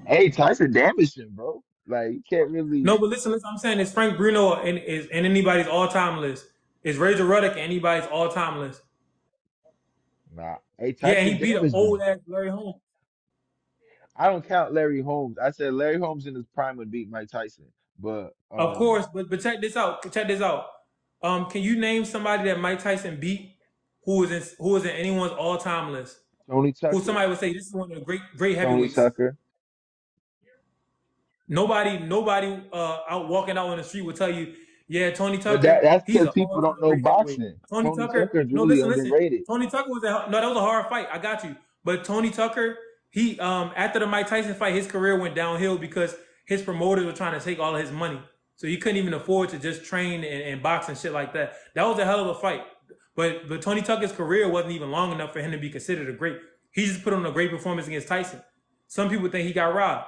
Hey, Tyson damaged him, bro. Like you can't really. No, but listen, I'm saying is Frank Bruno in anybody's all time list. Is Razor Ruddock anybody's all time list? Nah. Hey, Yeah, and he Tyson beat an damaged old him. ass Larry Holmes. I don't count Larry Holmes. I said Larry Holmes in his prime would beat Mike Tyson, but Of course, but check this out. Check this out. Can you name somebody that Mike Tyson beat who was in anyone's all time list? Tony Who Tucker, somebody would say this is one of the great Tony heavyweights. Tucker. Nobody out walking out on the street will tell you, yeah, Tony But Tucker, that's he's because an people don't all-time know great heavyweight. boxing. Tony Tony Tucker, Tucker is no, really listen. underrated. Tony Tucker no, that was a hard fight. I got you. But Tony Tucker, he after the Mike Tyson fight, his career went downhill because his promoters were trying to take all of his money. So he couldn't even afford to just train and box and shit like that. That was a hell of a fight. But Tony Tucker's career wasn't even long enough for him to be considered a great. He just put on a great performance against Tyson. Some people think he got robbed.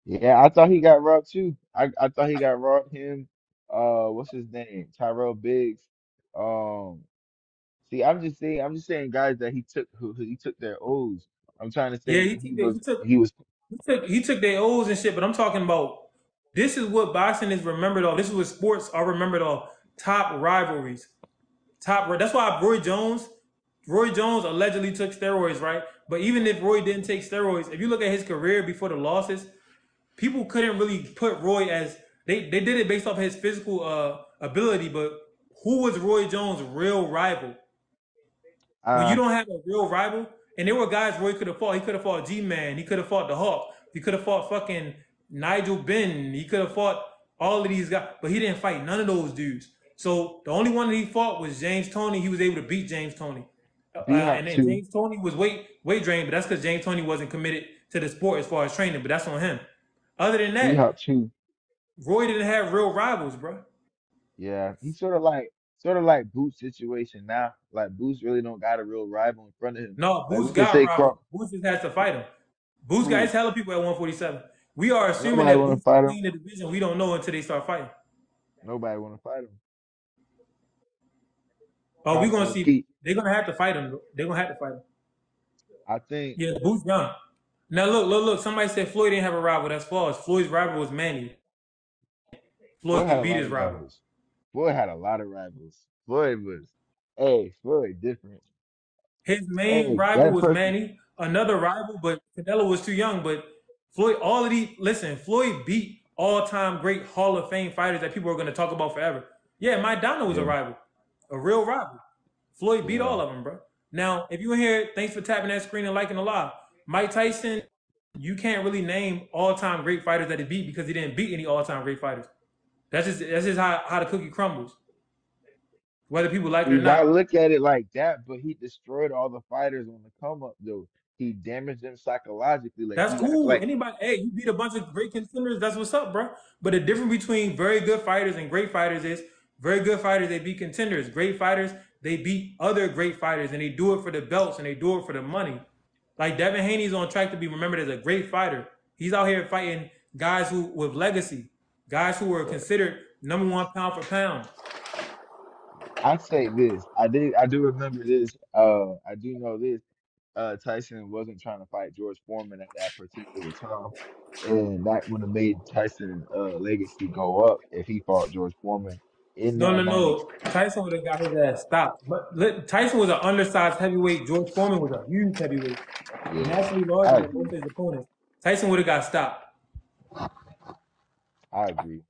Yeah, I thought he got robbed too. I thought he got robbed. Him, what's his name? Tyrell Biggs. Um, See, I'm just saying guys that who he took their O's. I'm trying to Yeah, say when he took their O's and shit. But I'm talking about this is what boxing is remembered of. This is what sports are remembered of. Top rivalries. That's why Roy Jones allegedly took steroids, right? But even if Roy didn't take steroids, if you look at his career before the losses, people couldn't really put Roy as they did it based off his physical ability. But who was Roy Jones' real rival? When you uh don't have a real rival, and there were guys Roy could have fought. He could have fought G-Man. He could have fought the Hawk. He could have fought fucking Nigel Benn. He could have fought all of these guys, but he didn't fight none of those dudes. So the only one that he fought was James Toney. He was able to beat James Toney, B Hop and then too. James Toney was weight drained, but that's because James Toney wasn't committed to the sport as far as training. But that's on him. Other than B that, Hop too. Roy didn't have real rivals, bro. Yeah, he's sort of like Boots situation now. Like Boots really don't got a real rival in front of him. No, Like Boots we can got say rivals. Crawford. Boots just has to fight him. Boots got Who? it's hella people at 147. We are assuming Nobody that want to Boots can fight him. clean the division. We don't know until they start fighting. Nobody want to fight him. Oh, we're gonna see. Pete. They're gonna have to fight him. They're gonna have to fight him. I think Yeah, Boots young. Now look. Somebody said Floyd didn't have a rival. That's false. Floyd's rival was Manny. Floyd had Floyd a beat lot his of rival. rivals. Floyd had a lot of rivals. Floyd different. His main Hey, rival that was person. Manny. Another rival, but Canelo was too young. But Floyd, all of these. Listen, Floyd beat all-time great Hall of Fame fighters that people are gonna talk about forever. Yeah, Maidana was a Yeah, rival, a real rival. Floyd beat yeah. all of them, bro. Now, if you in here, thanks for tapping that screen and liking the live. Mike Tyson, you can't really name all-time great fighters that he beat because he didn't beat any all-time great fighters. That's just how the cookie crumbles, whether people like it or See, I not. look at it like that, but he destroyed all the fighters on the come up though. He damaged them psychologically. Like That's he act cool. like Anybody, hey, you beat a bunch of great contenders. That's what's up, bro. But the difference between very good fighters and great fighters is very good fighters they beat contenders. Great fighters they beat other great fighters, and they do it for the belts and they do it for the money. Like Devin Haney's on track to be remembered as a great fighter. He's out here fighting guys who with legacy, guys who were yeah. considered number one pound for pound. I say this. I do remember this. I do know this. Tyson wasn't trying to fight George Foreman at that particular time. And that would have made Tyson legacy go up if he fought George Foreman in No, that no, 90. no. Tyson would have got his ass stopped. But Tyson was an undersized heavyweight. George Foreman was a huge heavyweight, Yeah, naturally I larger than agree. most of his opponents. Tyson would have got stopped. I agree.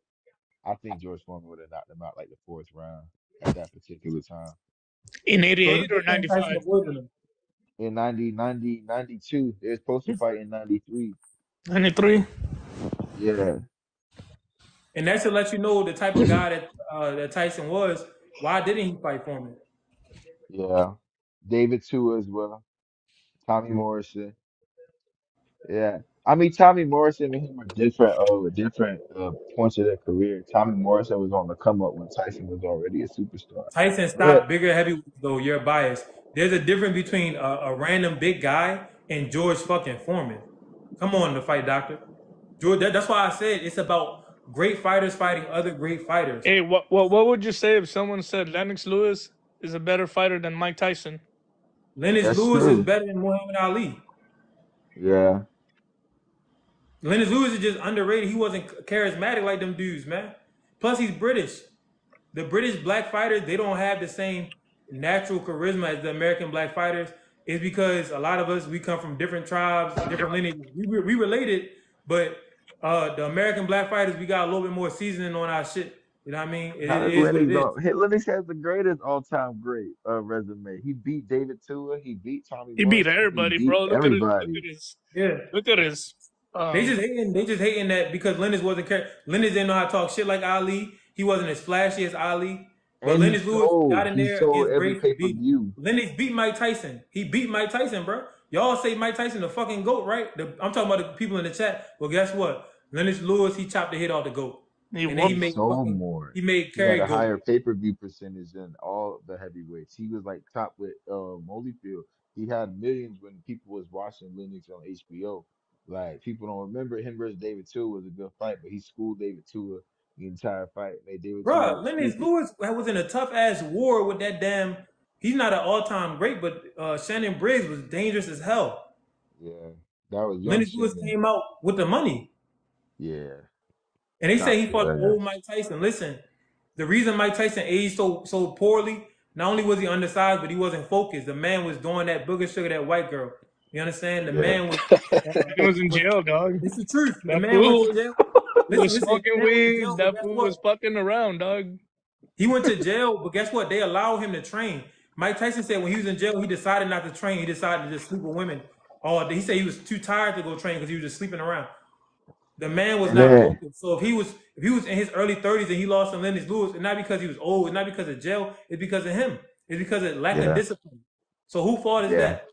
I think George Foreman would have knocked him out like the fourth round at that particular time. In So is 88 it or the same Tyson 95? avoided him? In 92, they were supposed to fight in 93. 93. Yeah, And that should let you know the type of guy that Tyson was. Why didn't he fight Foreman? yeah. David too as well. Tommy Morrison. Yeah. I mean, Tommy Morrison and him are different points of their career. Tommy Morrison was on the come up when Tyson was already a superstar. Tyson But stopped bigger heavyweights, though. You're biased. There's a difference between a random big guy and George fucking Foreman. Come on, the fight doctor. George. That's why I said it's about great fighters fighting other great fighters. Hey, what would you say if someone said Lennox Lewis is a better fighter than Mike Tyson? Lennox that's Lewis is true. better than Muhammad Ali. Yeah. Lennox Lewis is just underrated. He wasn't charismatic like them dudes, man. Plus, he's British. The British black fighters, they don't have the same natural charisma as the American black fighters. It's because a lot of us, we come from different tribes, different lineages. We related, but the American black fighters, we got a little bit more seasoning on our shit. You know what I mean? It is what it is. Lennox has the greatest all-time great resume. He beat David Tua, he beat Tommy He beat Morrison, he everybody, beat bro. everybody. Yeah. Look at his. They Um, just hating. They just hating that because Lennox wasn't. Lennox didn't know how to talk shit like Ali. He wasn't as flashy as Ali. But And Lennox Lewis got in he there sold against every Grace. Beat pay-per-view. Lennox beat Mike Tyson. He beat Mike Tyson, bro. Y'all say Mike Tyson the fucking goat, right? I'm talking about the people in the chat. Well, guess what? Lennox Lewis he chopped the head off the goat, he and then won. He sold more. he made He had Kerry a goat. higher pay-per-view percentage than all the heavyweights. He was like top with Holyfield. He had millions when people was watching Lennox on HBO. Like people don't remember him versus David Tua was a good fight, but he schooled David Tua. the entire fight. They did what you Bro, was Lennox stupid. Lewis was in a tough ass war with that damn. He's not an all time great, but Shannon Briggs was dangerous as hell. Yeah, that was young Lennox Lewis Shannon. came out with the money, Yeah, and they say not he fought fair. old Mike Tyson. Listen, the reason Mike Tyson aged so poorly, not only was he undersized, but he wasn't focused. The man was doing that booger sugar, that white girl. You understand? The Yeah, man was. He was in was jail, dog. it's the truth. The That man went to fool jail. was Listen. The smoking man went to jail, weed. but That guess fool what? was fucking around, dog. He went to jail, but guess what? They allowed him to train. Mike Tyson said when he was in jail, he decided not to train. He decided to just sleep with women. Oh, he said he was too tired to go train because he was just sleeping around. The man was and not then focused. So if he was in his early 30s and he lost to Lennox Lewis, it's not because he was old, it's not because of jail, it's because of him. It's because of lack of yeah, discipline. So who fault is yeah, that?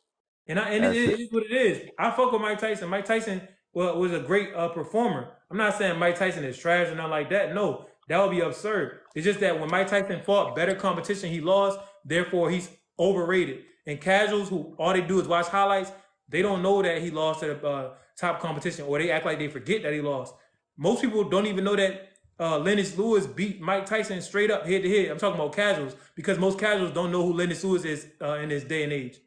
And that's it it. is what it is. I fuck with Mike Tyson. Mike Tyson was a great performer. I'm not saying Mike Tyson is trash or nothing like that. No, that would be absurd. It's just that when Mike Tyson fought better competition, he lost. Therefore, he's overrated. And casuals who all they do is watch highlights, they don't know that he lost at a top competition, or they act like they forget that he lost. Most people don't even know that Lennox Lewis beat Mike Tyson straight up head to head. I'm talking about casuals because most casuals don't know who Lennox Lewis is in this day and age.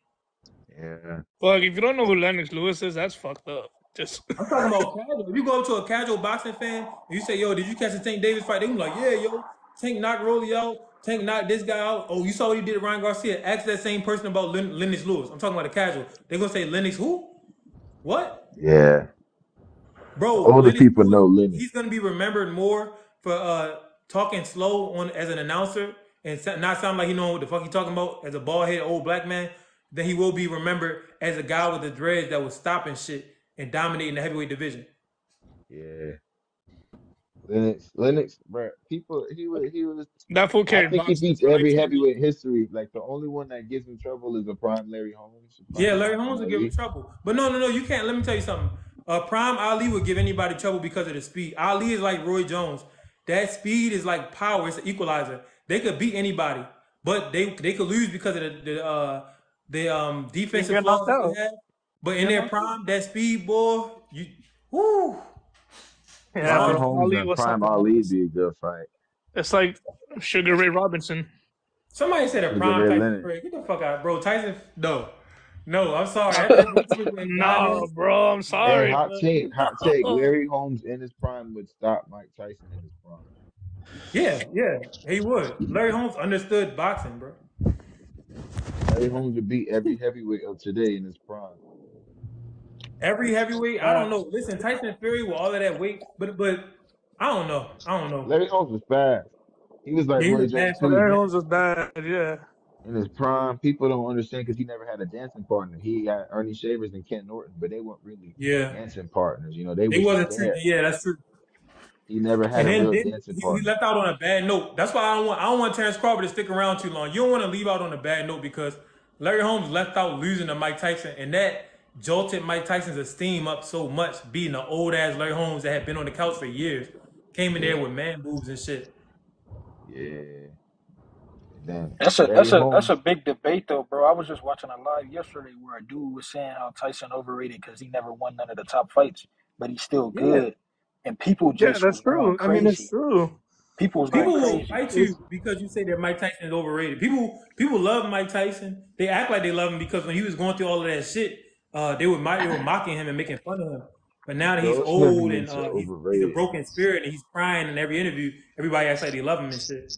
Yeah, Fuck, if you don't know who Lennox Lewis is, that's fucked up. Just I'm talking about casual. If you go up to a casual boxing fan and you say, "Yo, did you catch the Tank Davis fight?" They be like, "Yeah, yo, Tank knocked Rolly out. Tank knocked this guy out. Oh, you saw what he did to Ryan Garcia." Ask that same person about Lennox Lewis. I'm talking about a casual. They're gonna say Lennox who? What? yeah. The Bro, older Lennox people Lewis, know Lennox. he's gonna be remembered more for talking slow on as an announcer and not sound like he know what the fuck he talking about as a bald head old black man than he will be remembered as a guy with the dreads that was stopping shit and dominating the heavyweight division. Yeah, Lennox, bro. People, he was. that fool I carried think he boxing beats for like every 2 years. heavyweight in history. Like the only one that gives him trouble is the prime Larry Holmes, the Yeah, prime Larry Muhammad Holmes will give him Ali. trouble. But no, you can't. Let me tell you something. Prime Ali would give anybody trouble because of the speed. Ali is like Roy Jones. That speed is like power. It's an equalizer. They could beat anybody, but they could lose because of the He defensive get knocked flaws that out. they have. But He in get their knocked out. prime, that speed, boy, whoo, it's Yeah, Prime hard. bro. Holmes Ali and was prime something Ali else. be a good fight. It's like Sugar Ray Robinson. Somebody said a Sugar prime Ray Tyson Leonard. career. Get the fuck out, bro. Tyson, no, I'm sorry. After what he was with No, Diamonds, bro. I'm Hey, sorry, hot but take, hot take. no. Larry Holmes in his prime would stop Mike Tyson in his prime. yeah, he would. Larry Holmes understood boxing, bro. Larry Holmes would beat every heavyweight of today in his prime. Every heavyweight, I don't Facts. know. Listen, Tyson Fury with all of that weight, but I don't know. I don't know. Larry Holmes was fast. He was like Yeah, he Roy was bad Jones fucking too. Larry bad. Holmes was bad. Yeah. In his prime, people don't understand because he never had a dancing partner. He had Ernie Shavers and Ken Norton, but they weren't really Yeah, dancing partners. You know, they they was just wasn't treating. there. Yeah, that's true. He never had And a then, real then dancing he partner. left out on a bad note. That's why I don't want Terrence Crawford to stick around too long. You don't want to leave out on a bad note because Larry Holmes left out losing to Mike Tyson, and that jolted Mike Tyson's esteem up so much, beating an old ass Larry Holmes that had been on the couch for years, came in there Yeah, with man boobs and shit. yeah. And then That's a Larry that's a that's a Holmes, big debate though, bro. I was just watching a live yesterday where a dude was saying how Tyson overrated because he never won none of the top fights, but he's still Yeah, good, and people Yeah, just that's was going true. I mean, it's crazy. true. People was going people will crazy. fight you because you say that Mike Tyson is overrated. People love Mike Tyson. They act like they love him because when he was going through all of that shit, they were mocking him and making fun of him. But now that he's bro, it's never old been and to he's a overrated. broken spirit and he's crying in every interview, everybody acts like they love him and shit.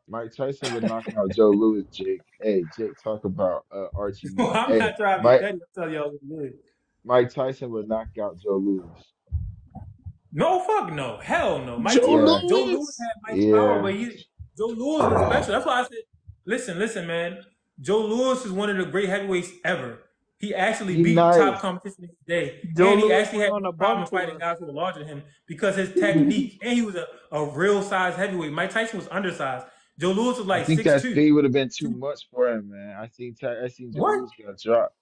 Mike Tyson would knock out Joe Louis, Jake. Hey, Jake, talk about Archie Well, Manning. I'm Hey, not trying to be Mike petty. I'm telling y'all what it is. Mike Tyson would knock out Joe Louis. No, fuck no. Hell no. Joe Yeah, Joe Lewis Louis. had Mike's power, yeah. but Joe Lewis was special. That's why I said, listen, man. Joe Lewis is one of the great heavyweights ever. He actually He beat top nice. competition in his day. Joe And he Louis actually went had on no a bum problem fighting tour. guys who were larger than him because his technique. And he was a real size heavyweight. Mike Tyson was undersized. Joe Lewis was I like think that 6'2". speed would have been too much for him, man. I seen Joe What? Louis get dropped.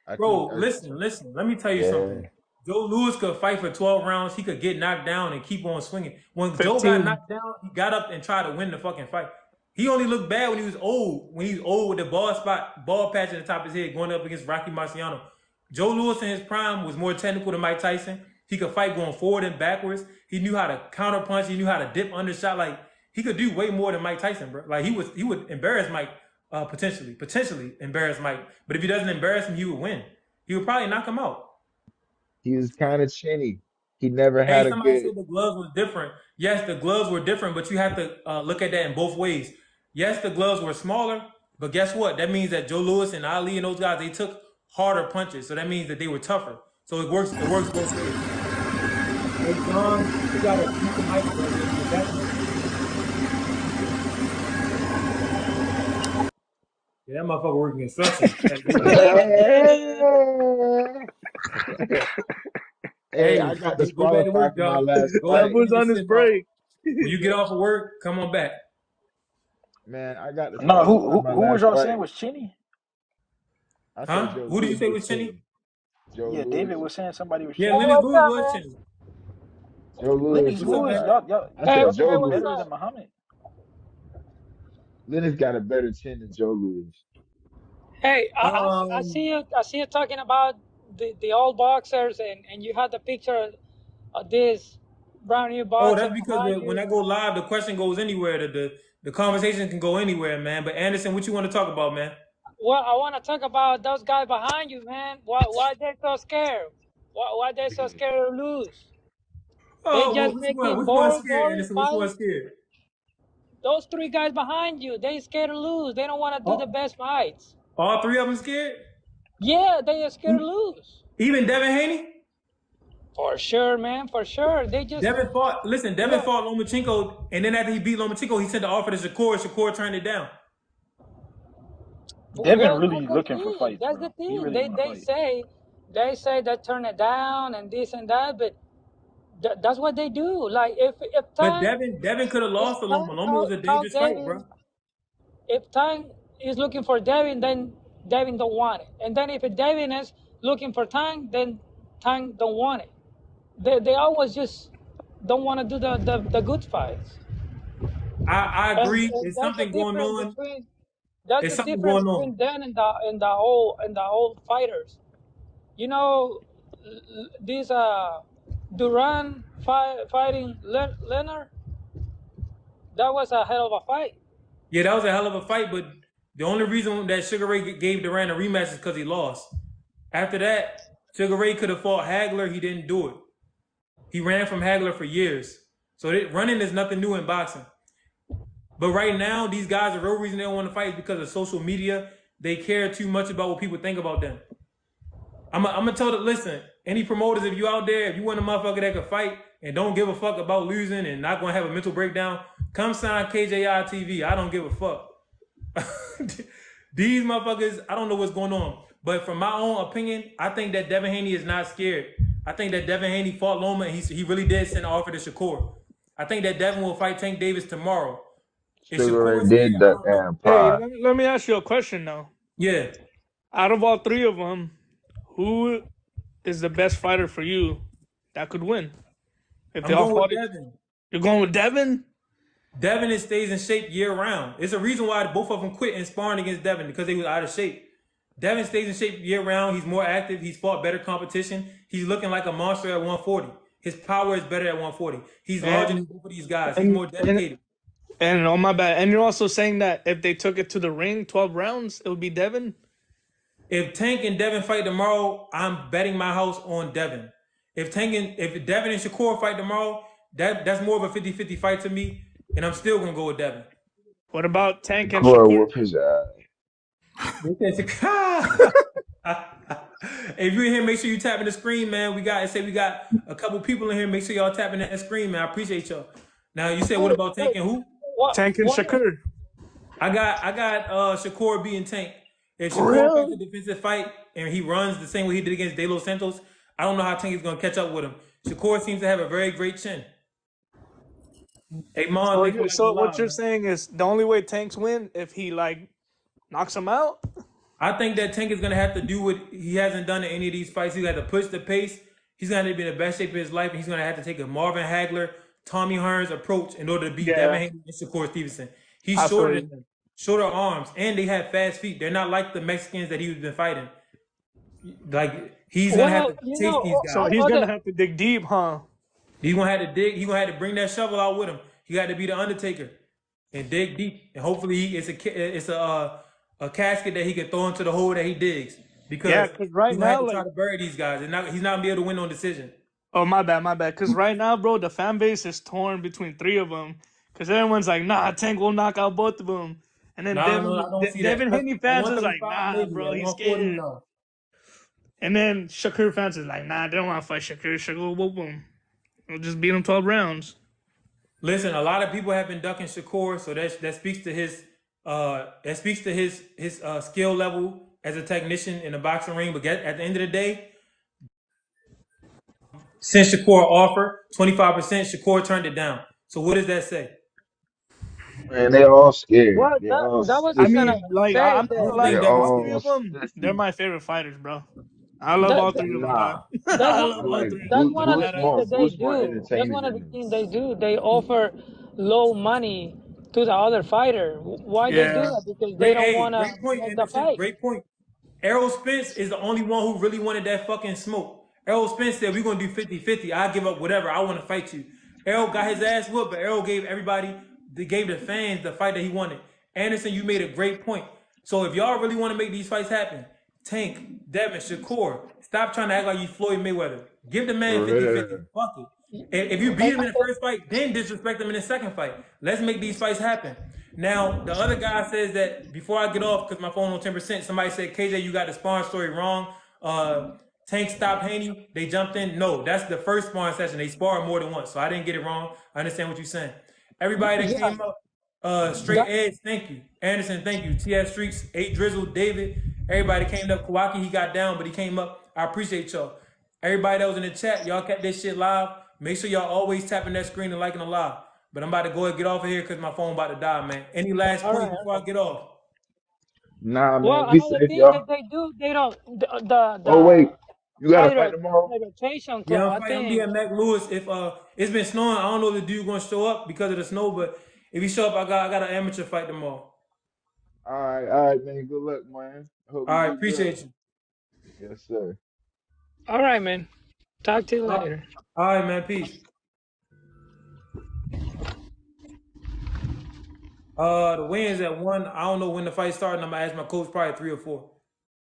I think Bro, listen. Let me tell you yeah. something. Joe Lewis could fight for 12 rounds. He could get knocked down and keep on swinging. When Joe got 15. knocked down, he got up and tried to win the fucking fight. He only looked bad when he was old. When he was old with the ball patch at the top of his head going up against Rocky Marciano. Joe Lewis in his prime was more technical than Mike Tyson. He could fight going forward and backwards. He knew how to counter punch. He knew how to dip undershot. Like he could do way more than Mike Tyson, bro. Like he would embarrass Mike potentially embarrass Mike. But if he doesn't embarrass him, he would win. He would probably knock him out. He was kind of chinny. He never Hey, had a somebody good. said the gloves was different. Yes, the gloves were different, but you have to look at that in both ways. Yes, the gloves were smaller, but guess what? That means that Joe Louis and Ali and those guys, they took harder punches. So that means that they were tougher. So it works both ways. Hey, John, you gotta keep the mic, bro. Yeah, that motherfucker working construction. Hey, I got Go back to disqualified work, for my John. last Go ahead fight. and get That your on his shit off. break. When you get off of work, come on back. Man, I got No, disqualified my who was last y'all fight. saying was Chinny? I said Huh? Joe Who did you Louis say was was Chinny? chinny. Joe Yeah, Louis. David was saying somebody was Yeah, Hey, Chinny. Lennox what's Lewis up, was man? Chinny. Joe Louis Lennox What's up, was. Lewis, man? I Hey, said y'all Joe think hey, he what's Louis. better up? than Muhammad? Lennox got a better chin than Joe Louis. Hey, I Um. see you. I see you talking about the old boxers, and you had the picture of this brand new Oh, boxer that's because behind when you. I go live, the question goes anywhere. The conversation can go anywhere, man. But Anderson, what you want to talk about, man? Well, I want to talk about those guys behind you, man. Why they so scared? Why they so scared to lose? They Oh, well, just which one? making Which one's scared, boring Anderson? Which one's fights. scared? Those three guys behind you, they scared to lose. They don't want to do the Oh, best fights. all three of them scared? Yeah, they are scared to lose. Even Devin Haney? For sure, man. For sure. They just Devin fought. Listen, Devin look. fought Lomachenko, and then after he beat Lomachenko, he sent the offer to Shakur. Shakur turned it down. Devin Well, really that's the looking for thing. fights, That's the bro. He thing. really want to fight. They say they turn it down and this and that, but that's what they do. Like if But Tank Devin could have if lost to Loma. Tank Loma was call, a call dangerous fight, Devin, bro. if Tank is looking for Devin, then Devin don't want it. And then if Devin is looking for Tank, then Tank don't want it. They always just don't want to do the good fights. I agree. And It's something going on. that's It's the something difference going on. between them and the whole fighters. You know, this Duran fighting Leonard, that was a hell of a fight. Yeah, that was a hell of a fight, but the only reason that Sugar Ray gave Durant a rematch is because he lost. After that, Sugar Ray could have fought Hagler. He didn't do it. He ran from Hagler for years. So running is nothing new in boxing. But right now, these guys, the real reason they don't want to fight is because of social media. They care too much about what people think about them. I'm gonna tell them, listen, any promoters, if you out there, if you want a motherfucker that can fight and don't give a fuck about losing and not gonna have a mental breakdown, come sign KJITV. I don't give a fuck. These motherfuckers, I don't know what's going on. But from my own opinion, I think that Devin Haney is not scared. I think that Devin Haney fought Loma and he really did send an offer to Shakur. I think that Devin will fight Tank Davis tomorrow. Is Sugar Shakur Ray scared? did I duck don't know. and Hey, pride. let me ask you a question now. Yeah. Out of all three of them, who is the best fighter for you that could win? If they I'm all going with fought it, Devin. you're going with Devin? Devin stays in shape year round. It's a reason why both of them quit and sparring against Devin because they was out of shape. Devin stays in shape year round. He's more active. He's fought better competition. He's looking like a monster at 140. His power is better at 140. He's larger than And both of these guys. He's and more and dedicated. and oh my bad. And you're also saying that if they took it to the ring, 12 rounds, it would be Devin. If Tank and Devin fight tomorrow, I'm betting my house on Devin. If Devin and Shakur fight tomorrow, that's more of a 50-50 fight to me, and I'm still gonna go with Devin. What about Tank and Shakur Shakur? whoop his ass. If you're in here, make sure you tapping the screen, man. We got a couple people in here. Make sure y'all tapping that screen, man. I appreciate y'all. Now you said what Hey, about Tank hey, and who? Tank and what Shakur. I got Shakur beating Tank. If For Shakur fights a real? defensive fight and he runs the same way he did against De Los Santos, I don't know how Tank is gonna catch up with him. Shakur seems to have a very great chin. Hey Mon, So thanks for you liking the so what live, you're man. saying is the only way Tanks win if he like knocks him out? I think that Tank is gonna have to do what he hasn't done in any of these fights. He's gonna have to push the pace. He's gonna have to be in the best shape of his life, and he's gonna have to take a Marvin Hagler, Tommy Hearns approach in order to beat Devin Yeah, Haney and Shakur Stevenson. He's I feel shorter you. than them, shorter arms, and they have fast feet. They're not like the Mexicans that he's been fighting. Like He's gonna have to you chase these know, So guys. he's gonna have to dig deep, huh? He's gonna have to dig. He's gonna have to bring that shovel out with him. He got to be the Undertaker and dig deep. And hopefully, it's a casket that he can throw into the hole that he digs Yeah, because because right he's gonna have now, to try like, to bury these guys. And he's not gonna be able to win on decision. oh my bad, my bad. Because right now, bro, the fan base is torn between three of them. Because everyone's like, nah, Tank will knock out both of them. And then No, I don't see that. Devin At Haney fans is like, 135, nah, maybe. bro, At he's 140, scared. no. And then Shakur fans is like, nah, they don't want to fight Shakur. Shakur will whoop him. We'll just beat him 12 rounds. Listen, a lot of people have been ducking Shakur, so that speaks to his skill level as a technician in the boxing ring. But at the end of the day, since Shakur offered 25%, Shakur turned it down. So what does that say? Man, they all scared. well, They all that was I just gonna sissy. mean, like, say I'm not I that gonna don't lie, think They're that was all three all of them, they're sissy. my favorite fighters, bro. I love that, all that three of them, dog. Nah, that's I one I love all like three. that's one of the Boost Flat things out. more. that they Boost more do. That's entertaining one of than the them. things they do. They offer low money to the other fighter. Why they do Yeah. that? Because they don't want to Great point, make the Anderson. fight. Great point. Errol Spence is the only one who really wanted that fucking smoke. Errol Spence said, we're going to do 50-50. I give up whatever. I want to fight you. Errol got his ass whooped, but Errol gave everybody, they gave the fans the fight that he wanted. Anderson, you made a great point. So if y'all really want to make these fights happen, Tank, Devin, Shakur, stop trying to act like you Floyd Mayweather. Give the man For 50-50. real. Fuck it. If you beat him in the first fight, then disrespect him in the second fight. Let's make these fights happen. Now, the other guy says that before I get off, because my phone on 10%, somebody said, KJ, you got the sparring story wrong. Tank stopped Haney. They jumped in. No, that's the first sparring session. They sparred more than once. So I didn't get it wrong. I understand what you're saying. Everybody that Yeah, came up, Straight that, Edge, thank you. Anderson, thank you. TS Streets, 8 Drizzle, David, everybody came up. Kawaki, he got down, but he came up. I appreciate y'all. Everybody that was in the chat, y'all kept this shit live. Make sure y'all always tapping that screen and liking the live. But I'm about to go and get off of here because my phone about to die, man. Any last all points right. before I get off? Nah, Well, man, be another safe, thing that y'all. they do, they don't Oh wait, you got to fight fighter tomorrow? arbitration Yeah, club. I'm I fighting. I'm be think. at Mac Lewis. If it's been snowing, I don't know if the dude gonna show up because of the snow. But if he show up, I got an amateur fight tomorrow. All right, man. Good luck, man. I hope All you right, do good. appreciate you. Yes, sir. All right, man. Talk to you All later. right, man. Peace. The wins at 1. I don't know when the fight started. I'm gonna ask my coach. Probably 3 or 4.